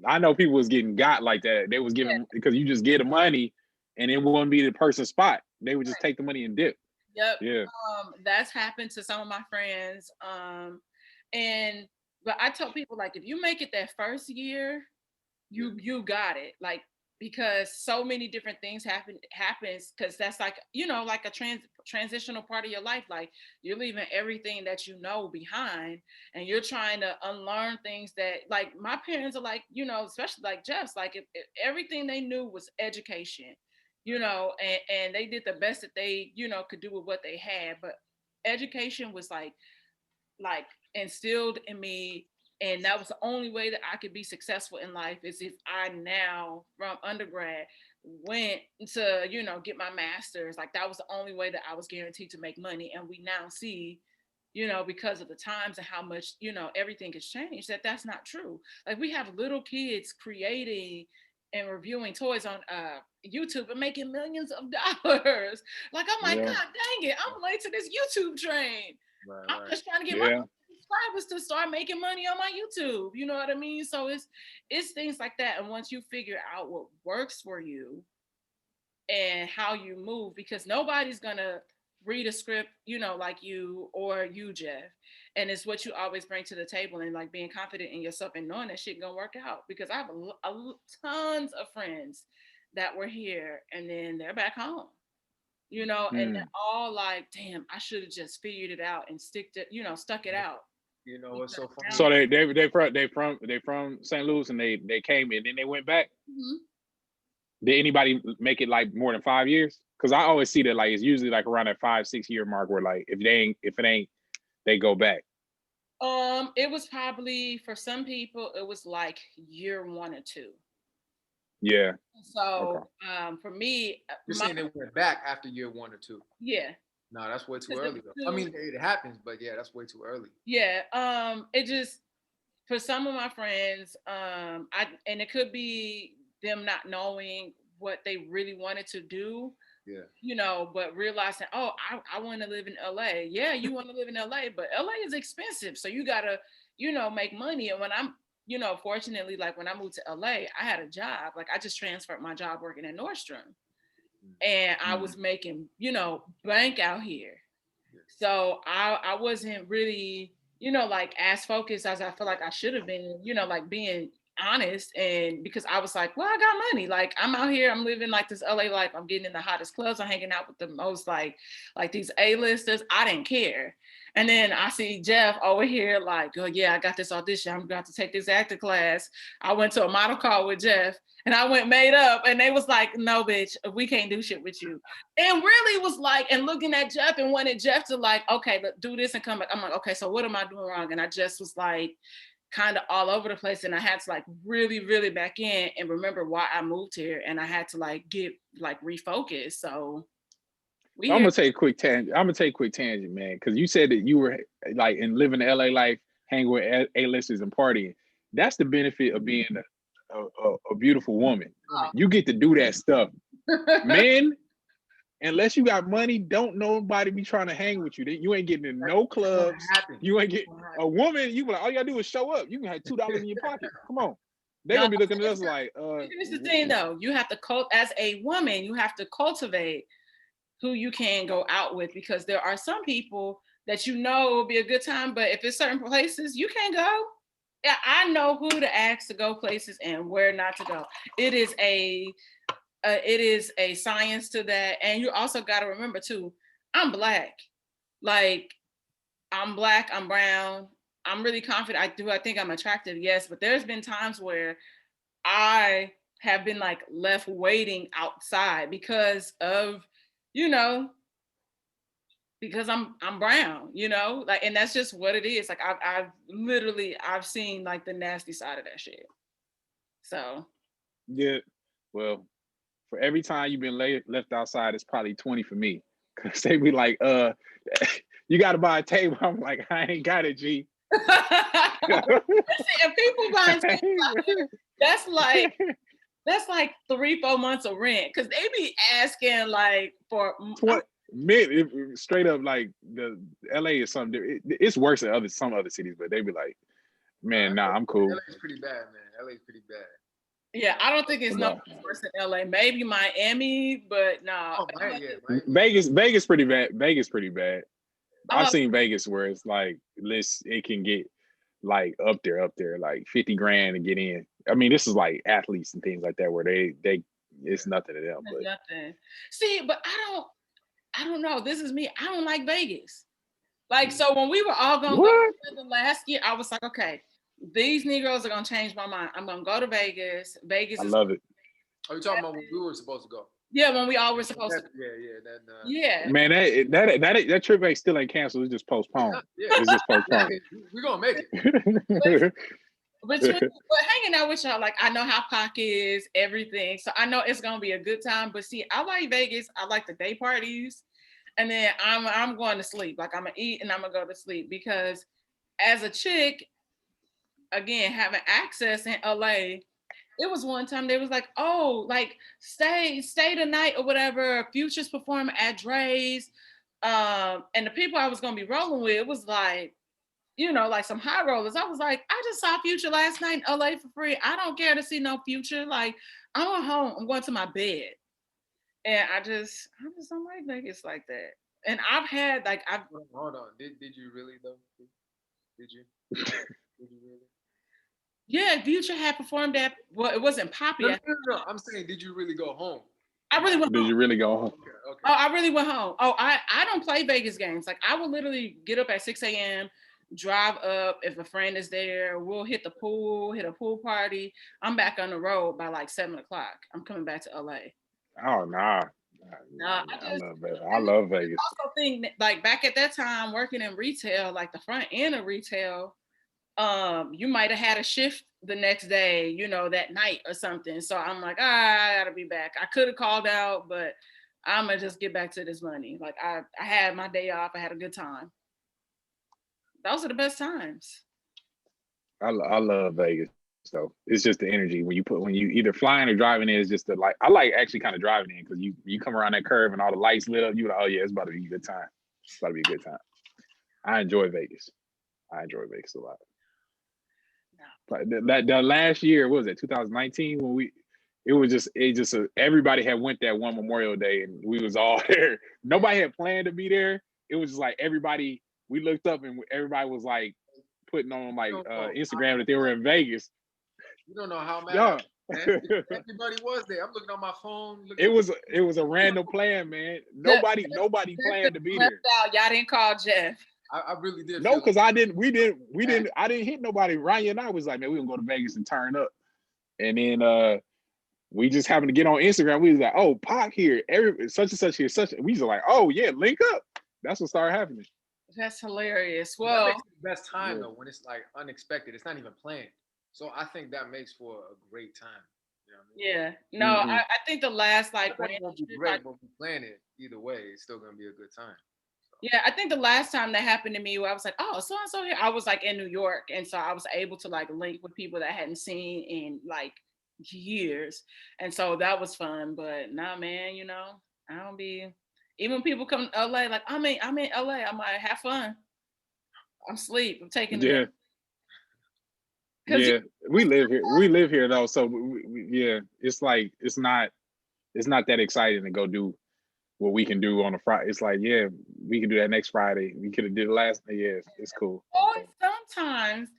I know people was getting got like that. They was Yeah. giving because you just get the money and it wouldn't be the person's spot. They would just take the money and dip. Yep. Yeah. That's happened to some of my friends. And but I tell people like if you make it that first year, you got it. Like because so many different things happens because that's like like a transitional part of your life. Like you're leaving everything that you know behind and you're trying to unlearn things that like my parents are like especially like Jeff's like if everything they knew was education, and they did the best that they could do with what they had, but education was like instilled in me, and that was the only way that I could be successful in life is if I now from undergrad went to get my master's. Like that was the only way that I was guaranteed to make money, and we now see because of the times and how much everything has changed, that's not true. Like we have little kids creating and reviewing toys on YouTube and making millions of dollars. Like I'm like, Yeah. God dang it, I'm late to this YouTube train. Right, I'm right. just trying to get my subscribers to start making money on my YouTube. You know what I mean? So it's things like that. And once you figure out what works for you and how you move, because nobody's gonna read a script, like you or you, Jeff. And it's what you always bring to the table and like being confident in yourself and knowing that shit gonna work out. Because I have tons of friends that were here and then they're back home. And they're all like, damn, I should have just figured it out and stuck it out. You know what's so funny? So they from St. Louis and they came and then they went back. Mhm. Did anybody make it like more than 5 years? Because I always see that like it's usually like around that 5-6 year mark where like if it ain't they go back. It was probably for some people it was like year 1 or 2. Yeah. So for me, You're saying they went back after year 1 or 2? Yeah. No, that's way too early though. I mean, it happens, but yeah, that's way too early. Yeah. It just for some of my friends, and it could be them not knowing what they really wanted to do. Yeah. But realizing, oh, I want to live in LA. Yeah, you want to live in LA, but LA is expensive. So you gotta, make money. And when I'm, fortunately, like when I moved to LA, I had a job. Like I just transferred my job working at Nordstrom. And I was making, bank out here. So I wasn't really, like as focused as I feel like I should have been, like being honest. And because I was like, well, I got money. Like I'm out here, I'm living like this LA life. I'm getting in the hottest clubs. I'm hanging out with the most like these A-listers. I didn't care. And then I see Jeff over here like, oh yeah, I got this audition. I'm about to take this acting class. I went to a model call with Jeff and I went made up and they was like, no, bitch, we can't do shit with you. And really was like, and looking at Jeff and wanted Jeff to like, okay, let's do this and come back. I'm like, okay, so what am I doing wrong? And I just was like, kind of all over the place. And I had to like really, really back in and remember why I moved here. And I had to like get like refocused. So I'm gonna take a quick tangent, man, because you said that you were like in living the LA life, hanging with A-listers and partying. That's the benefit of being a beautiful woman. You get to do that stuff. Men, unless you got money, don't nobody be trying to hang with you. You ain't getting in no clubs. You ain't getting a woman. You be like, all you gotta do is show up. You can have $2 in your pocket. Come on. They're gonna be looking at us like, here's the thing though. You have to as a woman, you have to cultivate who you can go out with, because there are some people that will be a good time, but if it's certain places you can't go. Yeah, I know who to ask to go places and where not to go. It is a science to that, and you also got to remember too. I'm black, like I'm black, I'm brown. I'm really confident. I think I'm attractive, yes, but there's been times where I have been like left waiting outside because of because I'm brown, like, and that's just what it is. Like I've seen like the nasty side of that shit. So yeah, well, for every time you've been left outside, it's probably 20 for me. Cause they be like, you got to buy a table. I'm like, I ain't got it, G. See, and people buying tables out here, that's like 3-4 months of rent, because they be asking like for straight up, like the LA is something. It's worse than some other cities, but they be like, man, nah, I'm cool. LA's pretty bad, man. LA's pretty bad. Yeah, I don't think it's no worse than LA. Maybe Miami, but no. Oh, Vegas pretty bad. Vegas pretty bad. I've seen Vegas where it's like it can get like up there, like 50 grand to get in. I mean, this is like athletes and things like that where they it's nothing to them. But nothing. See, but I don't know. This is me. I don't like Vegas. Like, so when we were all gonna go the last year, I was like, okay, these Negroes are gonna change my mind. I'm gonna go to Vegas. Vegas. I love it. Are you talking about when we were supposed to go? Yeah, when we all were supposed to. Yeah. Man, that trip still ain't canceled. It's just postponed. Yeah. It's just postponed. We're gonna make it. But hanging out with y'all, like, I know how Pac is, everything. So I know it's gonna be a good time. But see, I like Vegas. I like the day parties. And then I'm going to sleep. Like, I'm gonna eat and I'm gonna go to sleep, because as a chick, again, having access in LA, it was one time they was like, oh, like stay the night or whatever. Future's performing at Dre's. And the people I was gonna be rolling with, it was like, you know, like some high rollers. I was like, I just saw Future last night in LA for free. I don't care to see no Future. Like, I'm at home. I'm going to my bed. And I just don't like Vegas like that. And I've had like hold on. Did you really though? Did you? Did you really? Yeah, Future had performed at, well, it wasn't Poppy. No. I'm saying, did you really go home? I really went home. Did you really go home? Okay. Oh, I really went home. Oh, I don't play Vegas games. Like, I will literally get up at 6 a.m., drive up. If a friend is there, we'll hit a pool party. I'm back on the road by like 7 o'clock. I'm coming back to LA. Oh, nah. I love Vegas. I also think that, like, back at that time, working in retail, like the front end of retail, you might have had a shift the next day, you know, that night or something. So I'm like, I gotta be back. I could have called out, but I'm gonna just get back to this money. Like, I had my day off. I had a good time. Those are the best times. I love Vegas. So it's just the energy when you either flying or driving in, is just I like actually kind of driving in, because you come around that curve and all the lights lit up, you're like, oh yeah, it's about to be a good time. It's about to be a good time. I enjoy Vegas a lot. Like that last year, what was it, 2019, when everybody had went that one Memorial Day and we was all there. Nobody had planned to be there. It was just like everybody, we looked up and everybody was like putting on like Instagram that they were in Vegas. You don't know how mad everybody was there. I'm looking on my phone. It was a random plan, man. Nobody planned to be there. Y'all didn't call Jeff. I really did. No, because I didn't hit nobody. Ryan and I was like, man, we're gonna go to Vegas and turn up. And then we just happened to get on Instagram. We was like, oh, Pac here, such and such here, we was like, oh yeah, link up. That's what started happening. That's hilarious. Well, that makes the best time though, when it's like unexpected. It's not even planned. So I think that makes for a great time. You know what I mean? Yeah. No, I think the last like won't be great, but we plan it either way. It's still gonna be a good time. Yeah, I think the last time that happened to me, where I was like, oh, so and so here, I was like in New York, and so I was able to like link with people that I hadn't seen in like years, and so that was fun. But nah, man, you know, I don't be. Even when people come to LA, like I'm in LA, I'm like, have fun. I'm asleep. I'm taking it. Yeah, we live here. We live here though, so yeah, it's like it's not that exciting to go do what we can do on a Friday. It's like, yeah, we can do that next Friday. We could have did it last. Yeah, it's cool. Or sometimes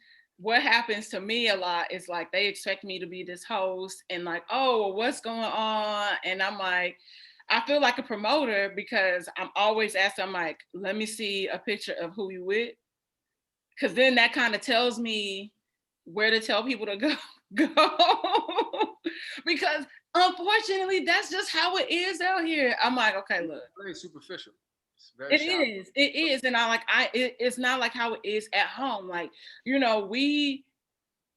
what happens to me a lot is like they expect me to be this host and like, oh, well, what's going on? And I'm like, I feel like a promoter because I'm always asking, I'm like, let me see a picture of who you with. Because then that kind of tells me where to tell people to go. Because unfortunately, that's just how it is out here. I'm like, okay, look. It's very superficial. It is. And it's not like how it is at home. Like, you know, we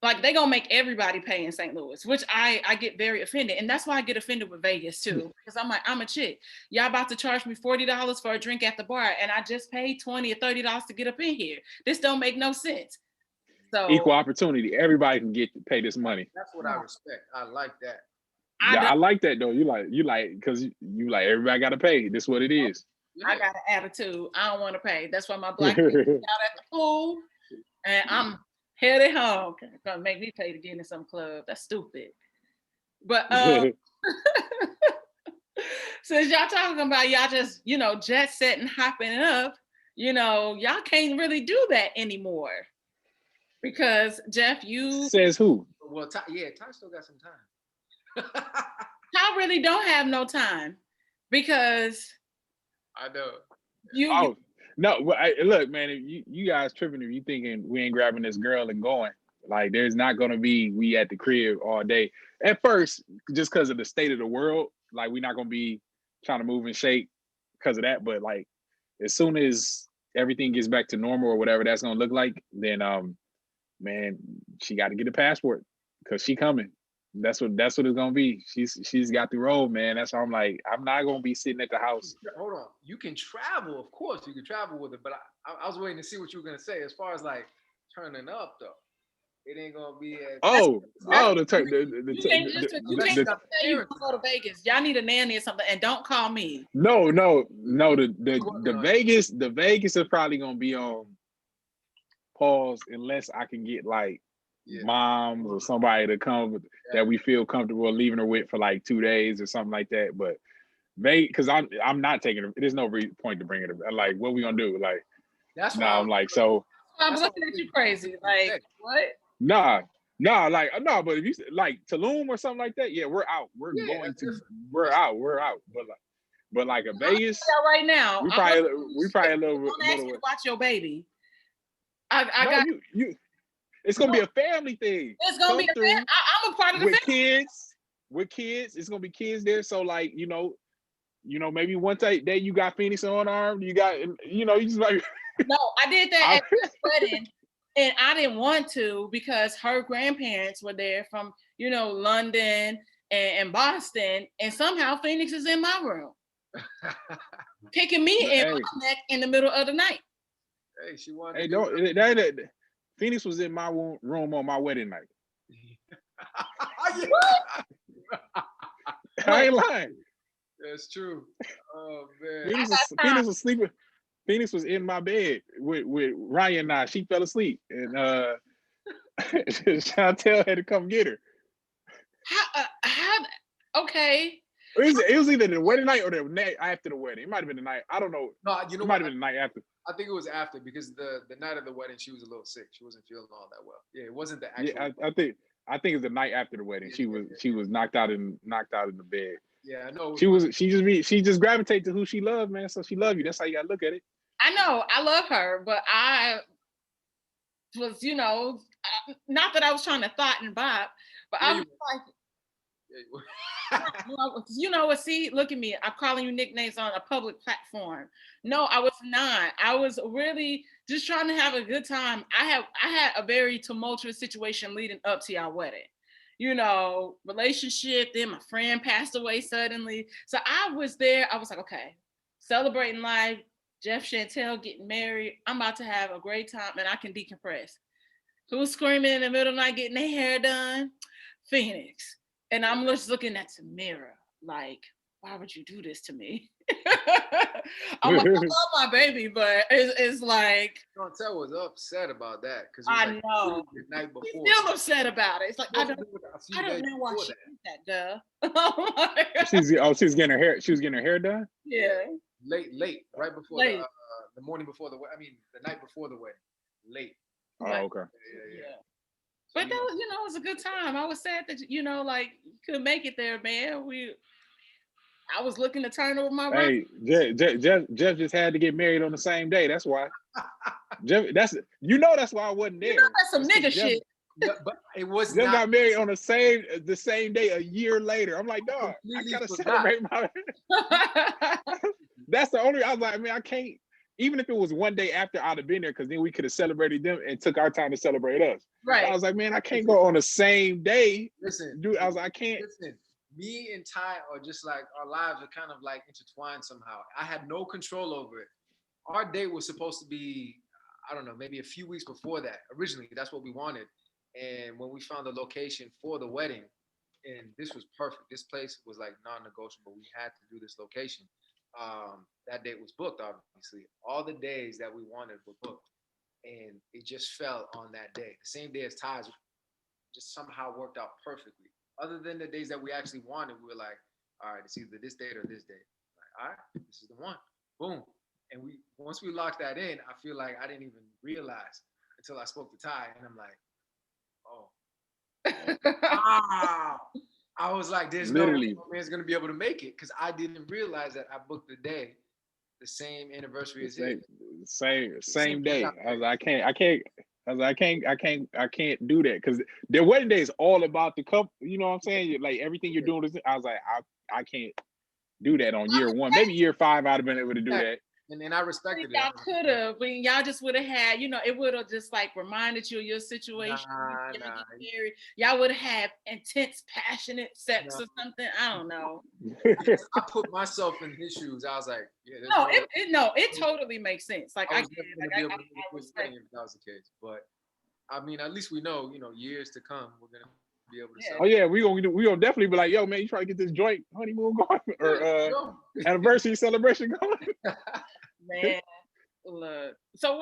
Like they gonna make everybody pay in St. Louis, which I get very offended. And that's why I get offended with Vegas too. Because I'm like, I'm a chick. Y'all about to charge me $40 for a drink at the bar, and I just paid $20 or $30 to get up in here. This don't make no sense. So Equal opportunity. Everybody can pay this money. That's what I respect. I like that. I like that though. You like because you like everybody got to pay. This is what it is. I got an attitude. I don't want to pay. That's why my black friends out at the pool, and I'm headed home. Gonna make me pay to get in some club. That's stupid. But since y'all talking about y'all just jet setting, hopping up, y'all can't really do that anymore. Because Jeff, you says who? Well, Ty still got some time. Ty really don't have no time because I know. No, look, man, if you guys tripping if you thinking we ain't grabbing this girl and going. Like, there's not gonna be we at the crib all day. At first, just because of the state of the world, like we're not gonna be trying to move and shake because of that. But like, as soon as everything gets back to normal or whatever that's gonna look like, then man, she got to get a passport because she coming. That's what it's gonna be. She's got the road, man. That's why I'm like, I'm not gonna be sitting at the house. Hold on, you can travel, of course, you can travel with it, but I was waiting to see what you were gonna say as far as like turning up though. It ain't gonna be as you can't just say you go to Vegas. Y'all need a nanny or something, and don't call me. No. The Vegas is probably gonna be on pause unless I can get like moms or somebody to come that we feel comfortable leaving her with for like 2 days or something like that. But because I'm not taking her. There's no point to bring her. Like, what we gonna do? Like, that's why I'm like, so I'm looking at you crazy. Like, what? Nah, but if you like Tulum or something like that, we're out. We're out. But like a Vegas right now, we probably a little. Ask you to watch your baby. It's gonna be a family thing. It's gonna be a family. I'm a part of the family. With kids, it's gonna be kids there. So like, maybe one day you got Phoenix on arm. You got, you just like. No, I did that at the wedding. And I didn't want to because her grandparents were there from, London and Boston. And somehow Phoenix is in my room. Kicking me in my neck in the middle of the night. Hey, she wanted Phoenix was in my room on my wedding night. I ain't lying. That's true. Oh, man. Phoenix was sleeping. Phoenix was in my bed with Ryan and I. She fell asleep, and Chantel had to come get her. How? Okay. It was either the wedding night or the night after the wedding. It might have been the night. I don't know. No, it might have been the night after. I think it was after because the night of the wedding she was a little sick. She wasn't feeling all that well. Yeah, it wasn't the actual. Yeah, I think it's the night after the wedding. She was knocked out in the bed. Yeah, I know. She just gravitated to who she loved, man. So she loved you. That's how you gotta look at it. I know, I love her, but I was, not that I was trying to thought and bop, but I was like, see, look at me. I'm calling you nicknames on a public platform. No, I was not. I was really just trying to have a good time. I had a very tumultuous situation leading up to our wedding. Relationship, then my friend passed away suddenly. So I was there. I was like, okay, celebrating life. Jeff Chantel getting married. I'm about to have a great time and I can decompress. Who's screaming in the middle of the night getting their hair done? Phoenix. And I'm just looking at the mirror like, why would you do this to me? I'm like, I love my baby, but it's like. Chantel was upset about that. I know. The night before. She's still upset about it. It's like, I don't know why she did that, girl. She was getting her hair. She was getting her hair done? Yeah. Late, right before the morning before the wedding. I mean, the night before the wedding. Late. Oh, okay. Yeah. But that was, it was a good time. I was sad that you couldn't make it there, man. I was looking to turn over my Hey, Jeff just had to get married on the same day. That's why. Jeff, that's why I wasn't there. That's some nigga shit. But it was Jeff got married on the same day a year later. I'm like, dog, I gotta celebrate my. That's the only. I was like, I can't. even if it was one day after I'd have been there, because then we could have celebrated them and took our time to celebrate us. Right. I was like, man, I can't go on the same day. Listen, Dude, I was like, I can't. Listen, me and Ty are just like, our lives are kind of like intertwined somehow. I had no control over it. Our date was supposed to be, I don't know, maybe a few weeks before that. Originally, that's what we wanted. And when we found the location for the wedding, and this was perfect. This place was like non-negotiable. We had to do this location. That date was booked, obviously. All the days that we wanted were booked. And it just fell on that day. The same day as Ty's, just somehow worked out perfectly. Other than the days that we actually wanted, we were like, all right, it's either this date or this date. Like, all right, this is the one. Boom. And we once we locked that in, I feel like I didn't even realize until I spoke to Ty, and I'm like, oh, wow. I was like, there's Literally. no man's gonna be able to make it because I didn't realize that I booked the day, the same anniversary as his. Same day. I was like, I can't. I was like, I can't do that because their wedding day is all about the couple. You know what I'm saying? Like everything you're doing is. I was like, I can't do that on year one. Maybe year 5, I'd have been able to do that. And then I respected it. Y'all could have, but y'all just would have had, it would have just like reminded you of your situation. Nah. Y'all would have had intense, passionate sex or something. I don't know. I put myself in his shoes. I was like, yeah. It totally makes sense. Like I was never gonna be able to do this wedding if that was the case. But I mean, at least we know, years to come, we're gonna be able to. Oh yeah, we gonna definitely be like, yo, man, you try to get this joint honeymoon going or anniversary celebration going. Man, look. So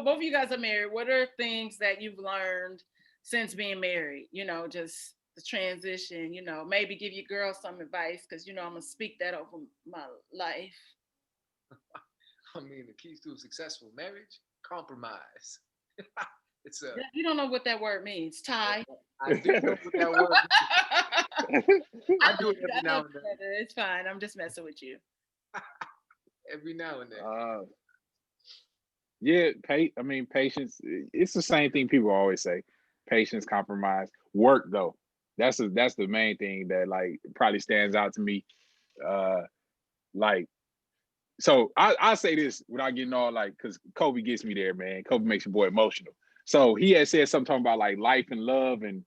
both of you guys are married. What are things that you've learned since being married? Just the transition, maybe give your girls some advice because I'm gonna speak that over my life. I mean, the keys to a successful marriage, compromise. It's you don't know what that word means, Ty. I do know what that word means. I do it every now and then. It's fine. I'm just messing with you. Every now and then. Yeah, patience. It's the same thing people always say. Patience, compromise, work though. That's the main thing that like probably stands out to me. So I say this without getting all like, because Kobe gets me there, man. Kobe makes your boy emotional. So he had said something about like life and love and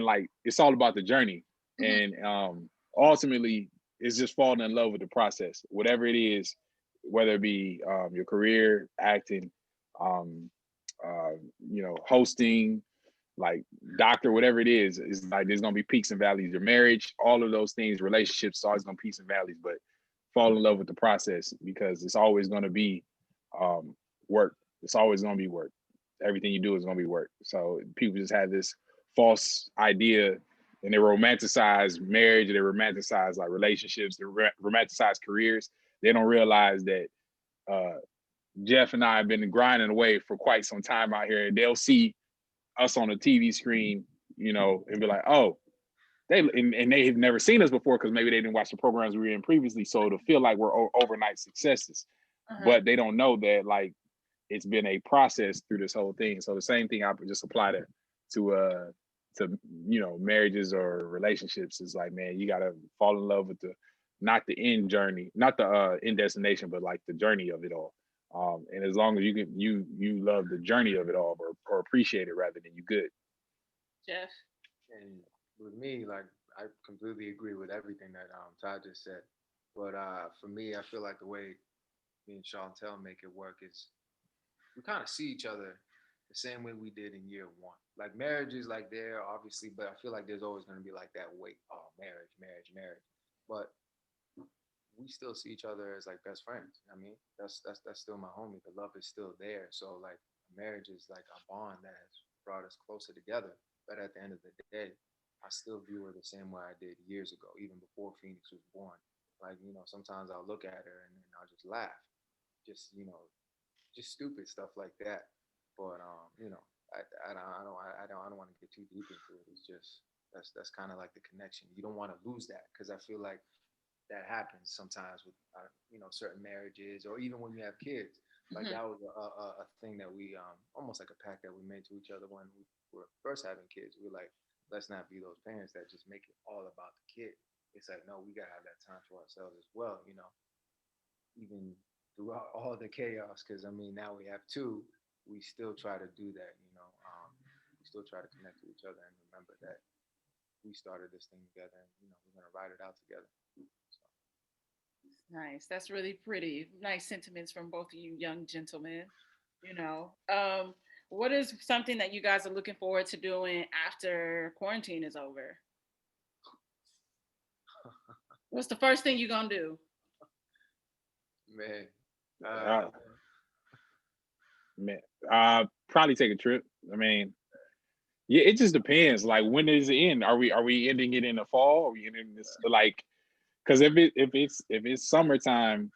like it's all about the journey. Mm-hmm. And ultimately it's just falling in love with the process, whatever it is, whether it be your career, acting, hosting, like doctor, whatever it is like there's gonna be peaks and valleys. Your marriage, all of those things, relationships, always gonna peaks and valleys, but fall in love with the process because it's always gonna be work. It's always gonna be work. Everything you do is gonna be work. So people just have this false idea and they romanticize marriage, and they romanticize like relationships, they romanticize careers. They don't realize that Jeff and I have been grinding away for quite some time out here, and they'll see us on the TV screen, and be like, oh, they have never seen us before because maybe they didn't watch the programs we were in previously. So to feel like we're overnight successes, but they don't know that like it's been a process through this whole thing. So the same thing I just apply to marriages or relationships is like, man, you gotta fall in love with not the end journey, not the end destination, but like the journey of it all. And as long as you love the journey of it all or appreciate it rather than you good. Jeff. And with me, like I completely agree with everything that Todd just said. But for me, I feel like the way me and Chantel make it work is we kind of see each other the same way we did in year one. Like marriage is like there, obviously, but I feel like there's always going to be like that weight. Oh, marriage. But we still see each other as like best friends. I mean, that's still my homie. The love is still there. So like marriage is like a bond that has brought us closer together. But at the end of the day, I still view her the same way I did years ago, even before Phoenix was born. Like, sometimes I'll look at her and then I'll just laugh. Just, just stupid stuff like that. But I don't want to get too deep into it. It's just that's kind of like the connection. You don't want to lose that because I feel like that happens sometimes with certain marriages or even when you have kids. Like that was a thing that we almost like a pact that we made to each other when we were first having kids. We were like, let's not be those parents that just make it all about the kid. It's like, no, we gotta have that time for ourselves as well. Even throughout all the chaos. Because I mean, now we have two. We still try to do that. We still try to connect to each other and remember that we started this thing together, and we're gonna ride it out together. So, Nice. That's really pretty. Nice sentiments from both of you young gentlemen. You know, what is something that you guys are looking forward to doing after quarantine is over? What's the first thing you're gonna do? man, Uh, man, probably take a trip. I mean, yeah, it just depends. Like, when does it end? Are we ending it in the fall? Are we ending this like? Because if it's summertime,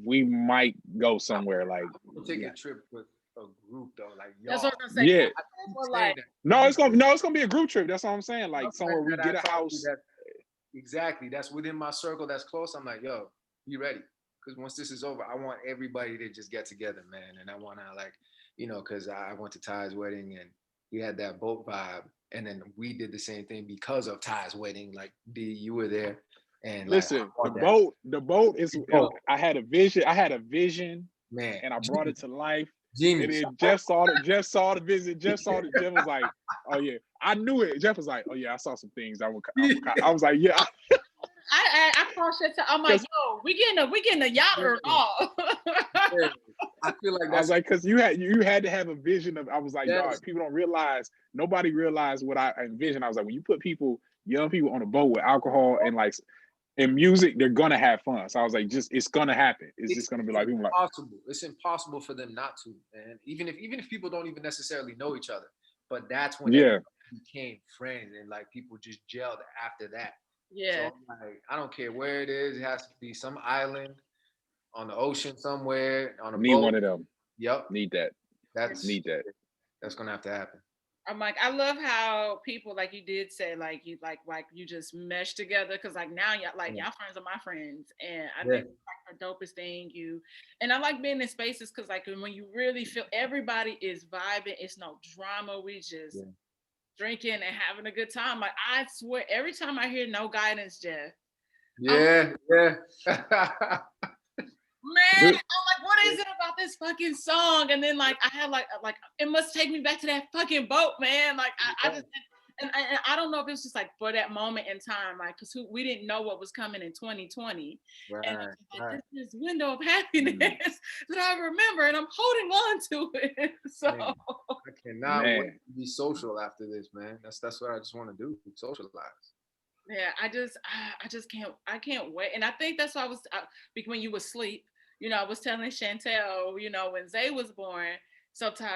we might go somewhere like. we'll take a trip with a group though, like That's y'all. what I'm gonna say. Yeah. More Saying like, that. No, it's gonna be a group trip. That's what I'm saying. Like somewhere we That get I a told you house. that exactly. That's within my circle. That's close. I'm like, yo, be ready. Because once this is over, I want everybody to just get together, man. And I want to like, because I went to Ty's wedding and he had that boat vibe, and then we did the same thing because of Ty's wedding. Like, D, you were there, and like, I Listen, the want that. boat is. Oh, I had a vision. man, And I brought it to life. And genius. then Jeff saw it. Jeff saw the visit. Jeff saw it. Jeff was like, "Oh yeah, I knew it." Jeff was like, "Oh yeah, I saw some things. I was like, yeah, I call shit to. I'm like, because yo, we getting a yacht or all. Yeah. I feel like I was that's like, because you had to have a vision of. I was like, yes, dog, people don't realize. Nobody realized what I envisioned. I was like, when you put young people on a boat with alcohol and music, they're gonna have fun. So I was like, it's gonna happen. It's just gonna be like people like, impossible. It's impossible for them not to, man. Even if people don't even necessarily know each other, but that's when yeah, everybody became friends and like people just gelled after that. So Yeah. I'm like, I don't care where it is. It has to be some island on the ocean somewhere on a need boat. one of them. Yep, Need that. that's Need that. that's gonna have to happen. I'm like, I love how people, like you did say, like you like you just mesh together, because like now Yeah, y'all friends are my friends, and I yeah, think like the dopest thing and I like being in spaces because like when you really feel everybody is vibing, it's no drama, we just yeah. drinking and having a good time. Like I swear, every time I hear No Guidance, Jeff, I'm Yeah, yeah. man, I'm like, what is it about this fucking song? And then like I had like it must take me back to that fucking boat, man. Like I just and I don't know if it's just like for that moment in time, like because we didn't know what was coming in 2020, and Right, it's like right. this window of happiness that I remember, and I'm holding on to it. So Man, I cannot wait Man. to be social after this, man. That's what I just want to do. Socialize. yeah, I just can't wait, and I think that's why when you was asleep, I was telling Chantel, when Zay was born, so Ty,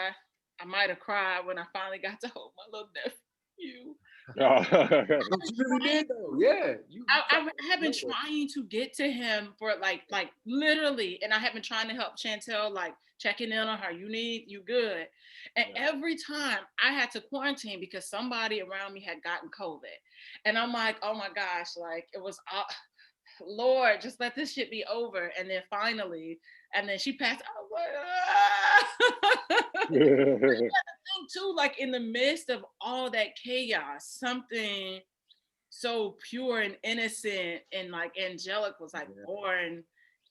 I might have cried when I finally got to hold my little nephew. But you really did though. Yeah. You I have been remember. trying to get to him for like literally, and I have been trying to help Chantel, like checking in on her. You good? And Yeah. every time I had to quarantine because somebody around me had gotten COVID, and I'm like, oh my gosh, like it was. Lord, just let this shit be over. And then finally, and then she passed. I was like, ah. Thing too, like in the midst of all that chaos, something so pure and innocent and like angelic was like Yeah. born,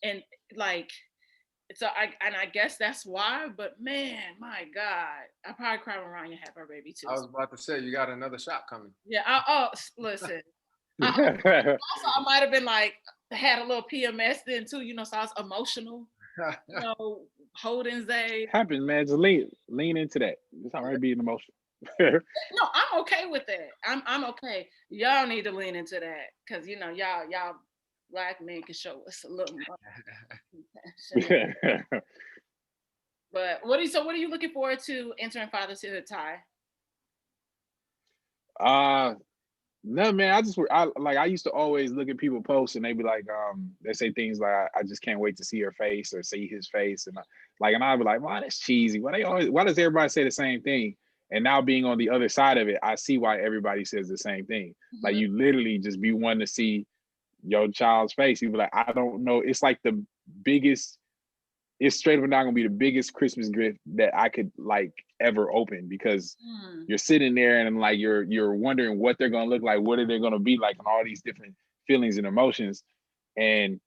and like so I guess that's why. But man, my God, I probably cried when Ryan had her baby too. I was about to say you got another shot coming. Yeah. Listen. Also, I might have been like had a little PMS then too. So I was emotional. Holding Zay. Happens, man. Just lean into that. It's all right being emotional. No, I'm okay with that. I'm okay. Y'all need to lean into that because y'all black men can show us a little more compassion. But what are you looking forward to entering fatherhood, Ty? No, man. I used to always look at people posts and they be like, they say things like, I just can't wait to see her face or see his face, and I'd be like, wow, that's cheesy. Why does everybody say the same thing? And now being on the other side of it, I see why everybody says the same thing. Like, Mhm. you literally just be wanting to see your child's face. You be like, I don't know. It's like the biggest. It's straight up and down gonna be the biggest Christmas gift that I could like ever open, because Mm. you're sitting there and like you're wondering what they're gonna look like, what are they gonna be like, and all these different feelings and emotions. And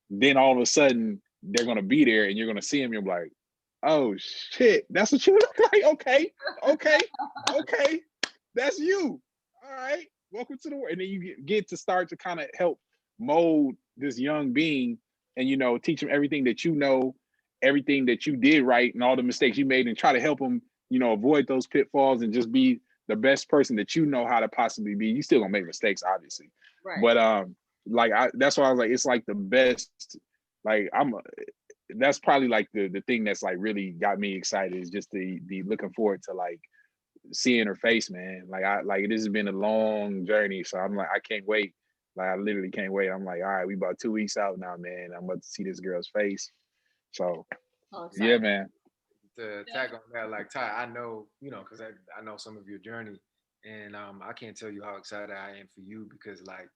then all of a sudden they're gonna be there, and you're gonna see them. You're like, oh shit, that's what you look like. Okay, that's you. All right, welcome to the world. And then you get to start to kind of help mold this young being, and teach them everything that everything that you did right, and all the mistakes you made, and try to help them, avoid those pitfalls and just be the best person that you know how to possibly be. You still gonna make mistakes, obviously, Right. but that's why I was like, it's like the best. Like that's probably like the thing that's like really got me excited, is just the looking forward to like seeing her face, man. Like this has been a long journey, so I'm like, I can't wait. Like I literally can't wait. I'm like, all right, we about 2 weeks out now, man. I'm about to see this girl's face. So yeah, man. To tag on that, like Ty, I know, because I know some of your journey, and I can't tell you how excited I am for you, because like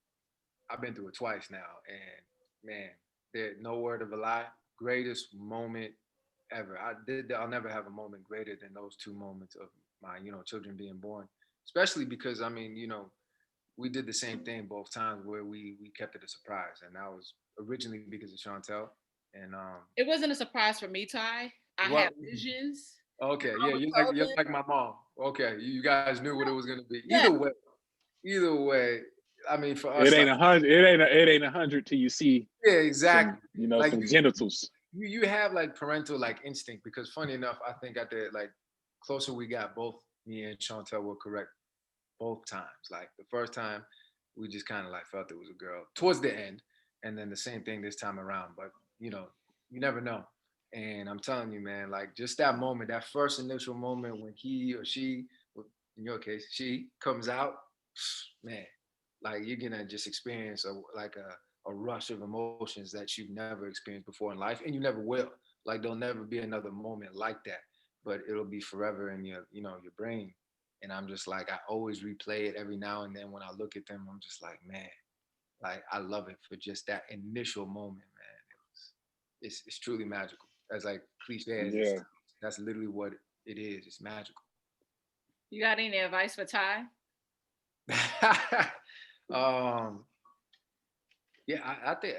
I've been through it twice now, and man, there no word of a lie, greatest moment ever. I'll never have a moment greater than those two moments of my, children being born. Especially because we did the same thing both times, where we kept it a surprise, and that was originally because of Chantel, and It wasn't a surprise for me, Ty. I had visions. Okay, yeah, you're like my mom. Okay, you guys knew what it was gonna be. Yeah. Either way, I mean, for us, it ain't 100. It ain't 100 till you see. Yeah, exactly. Like some genitals. You have like parental like instinct, because funny enough, I think at the like closer we got, both me and Chantel were correct both times. Like the first time, we just kind of like felt it was a girl towards the end, and then the same thing this time around. But you never know. And I'm telling you, man, like just that moment, that first initial moment when he or she, in your case, she comes out, man, like you're gonna just experience a rush of emotions that you've never experienced before in life, and you never will. Like there'll never be another moment like that, but it'll be forever in your brain. And I'm just like, I always replay it every now and then. When I look at them, I'm just like, man, like I love it for just that initial moment, man. It's truly magical. As like cliche as Yeah. that's literally what it is. It's magical. You got any advice for Ty? Yeah, I think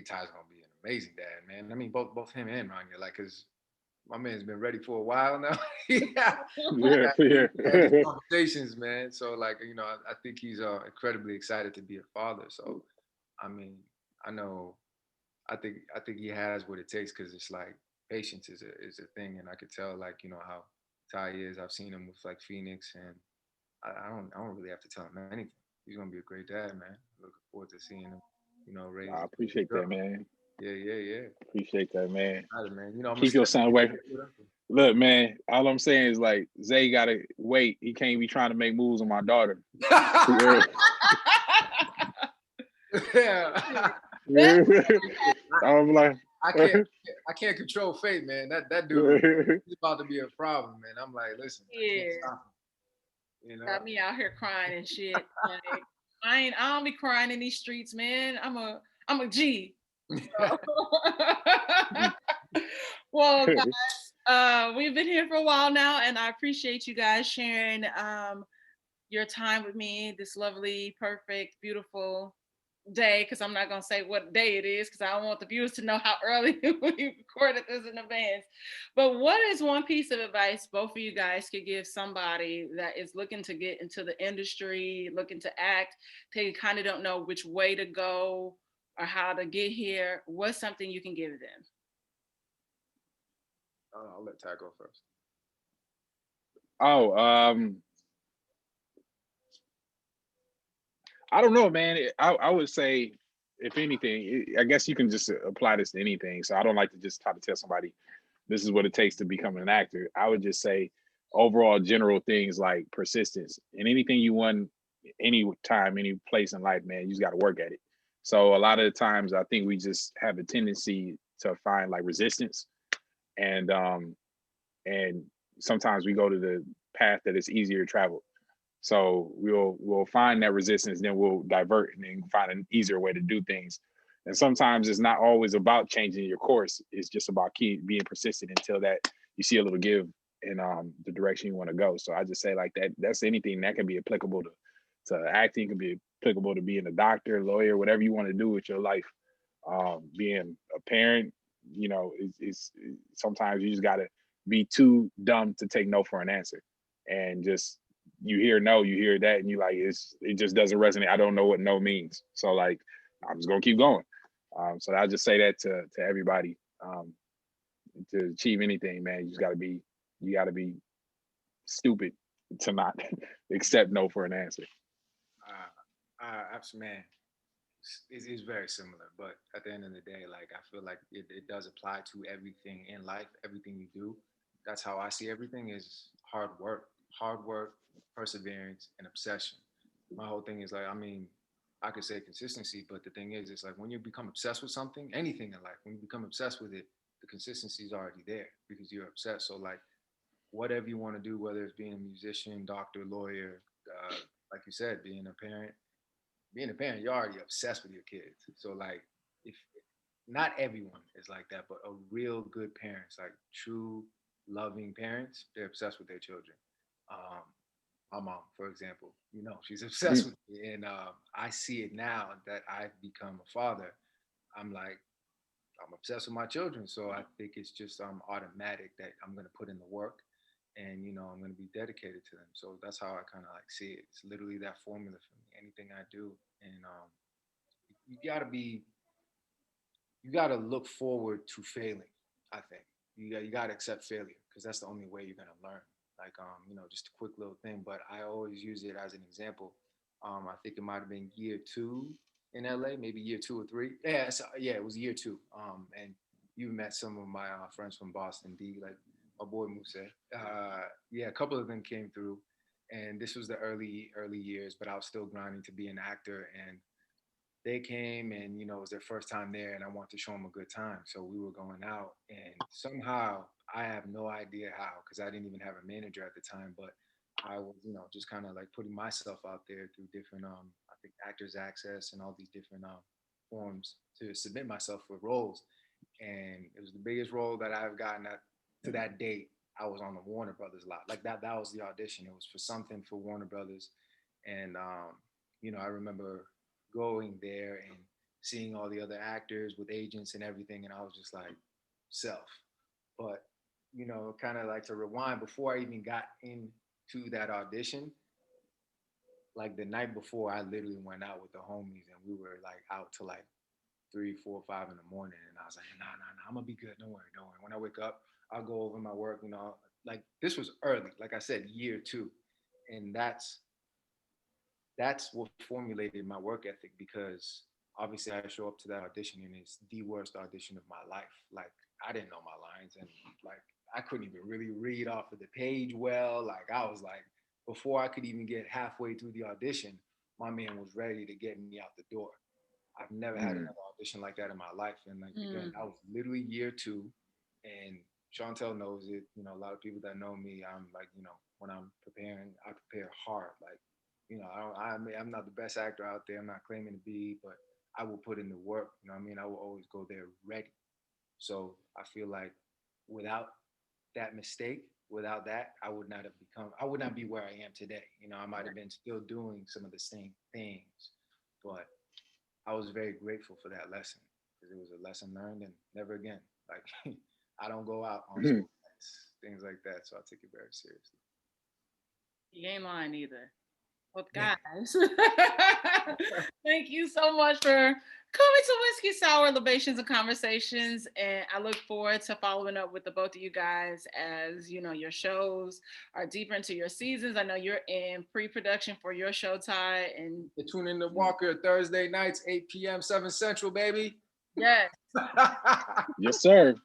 Ty's gonna be an amazing dad, man. I mean, both him and Rania, like, cause my man's been ready for a while now. Yeah, Yeah. had these conversations, man. So like, I think he's incredibly excited to be a father. So, I mean, I know, I think he has what it takes, because it's like patience is a thing, and I could tell, like, how Ty is. I've seen him with like Phoenix, and I don't really have to tell him anything. He's gonna be a great dad, man. Looking forward to seeing him, raise. I appreciate that, man. Yeah. Appreciate that, man. Got it, man. I'm gonna Keep your son away. step- Look, man, all I'm saying is like Zay gotta wait. He can't be trying to make moves on my daughter. Yeah. I'm like, I can't control fate, man. That dude, he's about to be a problem, man. I'm like, listen, I can't Yeah. stop him. Got me out here crying and shit. Like, I don't be crying in these streets, man. I'm a G. Well, guys, we've been here for a while now, and I appreciate you guys sharing your time with me this lovely, perfect, beautiful day, because I'm not going to say what day it is, because I don't want the viewers to know how early we recorded this in advance. But what is one piece of advice both of you guys could give somebody that is looking to get into the industry, looking to act, they kind of don't know which way to go or how to get here? What's something you can give them? I'll let Ty go first. oh, I don't know, man. I would say, if anything, I guess you can just apply this to anything. So I don't like to just try to tell somebody this is what it takes to become an actor. I would just say overall general things like persistence, and anything you want, any time, any place in life, man, you just got to work at it. So a lot of the times I think we just have a tendency to find like resistance, and sometimes we go to the path that is easier to travel. So we'll find that resistance, then we'll divert and then find an easier way to do things. And sometimes it's not always about changing your course. It's just about being persistent until that you see a little give in the direction you want to go. So I just say like that. That's anything that can be applicable to acting, can be applicable to being a doctor, lawyer, whatever you want to do with your life. Being a parent, you know, it's sometimes you just gotta be too dumb to take no for an answer, and just you hear no, you hear that, and you like it just doesn't resonate. I don't know what no means, so like I'm just gonna keep going. So I just say that to everybody. To achieve anything, man, you gotta be stupid to not accept no for an answer. Man, it's very similar, but at the end of the day, like I feel like it does apply to everything in life, everything you do. That's how I see everything is hard work, perseverance, and obsession. My whole thing is like, I mean, I could say consistency, but the thing is, it's like when you become obsessed with something, anything in life, when you become obsessed with it, the consistency is already there because you're obsessed. So like whatever you want to do, whether it's being a musician, doctor, lawyer, like you said, being a parent, you're already obsessed with your kids. So like, if not everyone is like that, but a real good parents, like true loving parents, they're obsessed with their children. Um, my mom, for example, you know, she's obsessed Mm. with me, and I see it now that I've become a father. I'm like, I'm obsessed with my children, so I think it's just automatic that I'm gonna put in the work, and you know I'm gonna be dedicated to them. So that's how I kind of like see it. It's literally that formula for me. Anything I do, and you gotta be, you gotta look forward to failing. I think you gotta accept failure because that's the only way you're gonna learn. Like you know, just a quick little thing, but I always use it as an example. I think it might have been year two in LA, maybe year two or three. Yeah, so, yeah, it was year two. And you met some of my friends from Boston, D, like my boy Musa. Yeah, a couple of them came through, and this was the early years, but I was still grinding to be an actor, and they came and you know it was their first time there and I wanted to show them a good time, so we were going out and somehow I have no idea how because I didn't even have a manager at the time, but I was you know just kind of like putting myself out there through different I think Actors Access and all these different forms to submit myself for roles, and it was the biggest role that I've gotten at to that date. I was on the Warner Brothers lot, like that was the audition. It was for something for Warner Brothers, and you know I remember going there and seeing all the other actors with agents and everything, and I was just like self. But you know, kind of like to rewind before I even got into that audition, like the night before, I literally went out with the homies and we were like out till like 3, 4, 5 in the morning, and I was like, nah, I'm gonna be good. Don't worry, don't worry. When I wake up, I'll go over my work. You know, like this was early, like I said, year two, and that's what formulated my work ethic because obviously I show up to that audition and it's the worst audition of my life. Like I didn't know my lines and like I couldn't even really read off of the page well. Like I was like, before I could even get halfway through the audition, my man was ready to get me out the door. I've never had Mm. another audition like that in my life. And like again, Mm. I was literally year two, and Chantel knows it. You know, a lot of people that know me, I'm like, you know, when I'm preparing, I prepare hard. Like, you know, I'm not the best actor out there. I'm not claiming to be, but I will put in the work. You know what I mean? I will always go there ready. So I feel like without that mistake, without that, I would not be where I am today. You know, I might have been still doing some of the same things, but I was very grateful for that lesson because it was a lesson learned and never again. Like I don't go out on school nights, things like that. So I take it very seriously. You ain't lying either. Well, Yeah. guys, thank you so much for coming to Whiskey Sour Libations and Conversations. And I look forward to following up with the both of you guys as you know your shows are deeper into your seasons. I know you're in pre-production for your show, Ty, and You tune in to Walker Thursday nights, 8 p.m., 7 Central, baby. yes, I Yes, sir.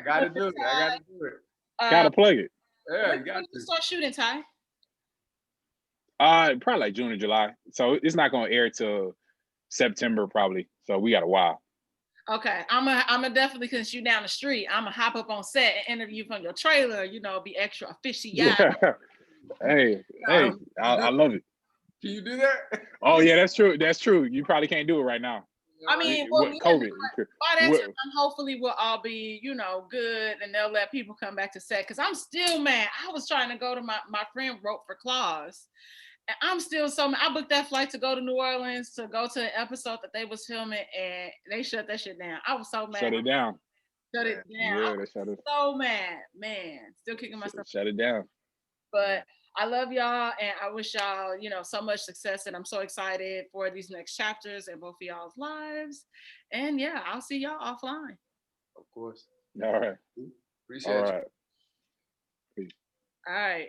gotta do it. I gotta do it. uh, Gotta plug it. Yeah, when you do got you to. start shooting, Ty? Probably like June or July. So it's not gonna air till September probably. So we got a while. Okay, I'm a definitely since you down the street. I'm gonna hop up on set and interview from your trailer. You know, be extra fishy, yeah. Yeah. Hey, hey, I love it. Can you do that? Oh yeah, that's true. That's true. You probably can't do it right now. I mean, well, What yeah, COVID? by that What, time, hopefully we'll all be, you know, good, and they'll let people come back to set. Cause I'm still mad. I was trying to go to my friend wrote for Claus, and I'm still so mad. I booked that flight to go to New Orleans to go to an episode that they was filming, and they shut that shit down. I was so mad. shut it down. Shut it down. Yeah, I they was shut it. so mad, man. Still kicking myself. Shut it down. But I love y'all, and I wish y'all, so much success. And I'm so excited for these next chapters in both of y'all's lives. And yeah, I'll see y'all offline. Of course. All right. Appreciate All you. right. All right.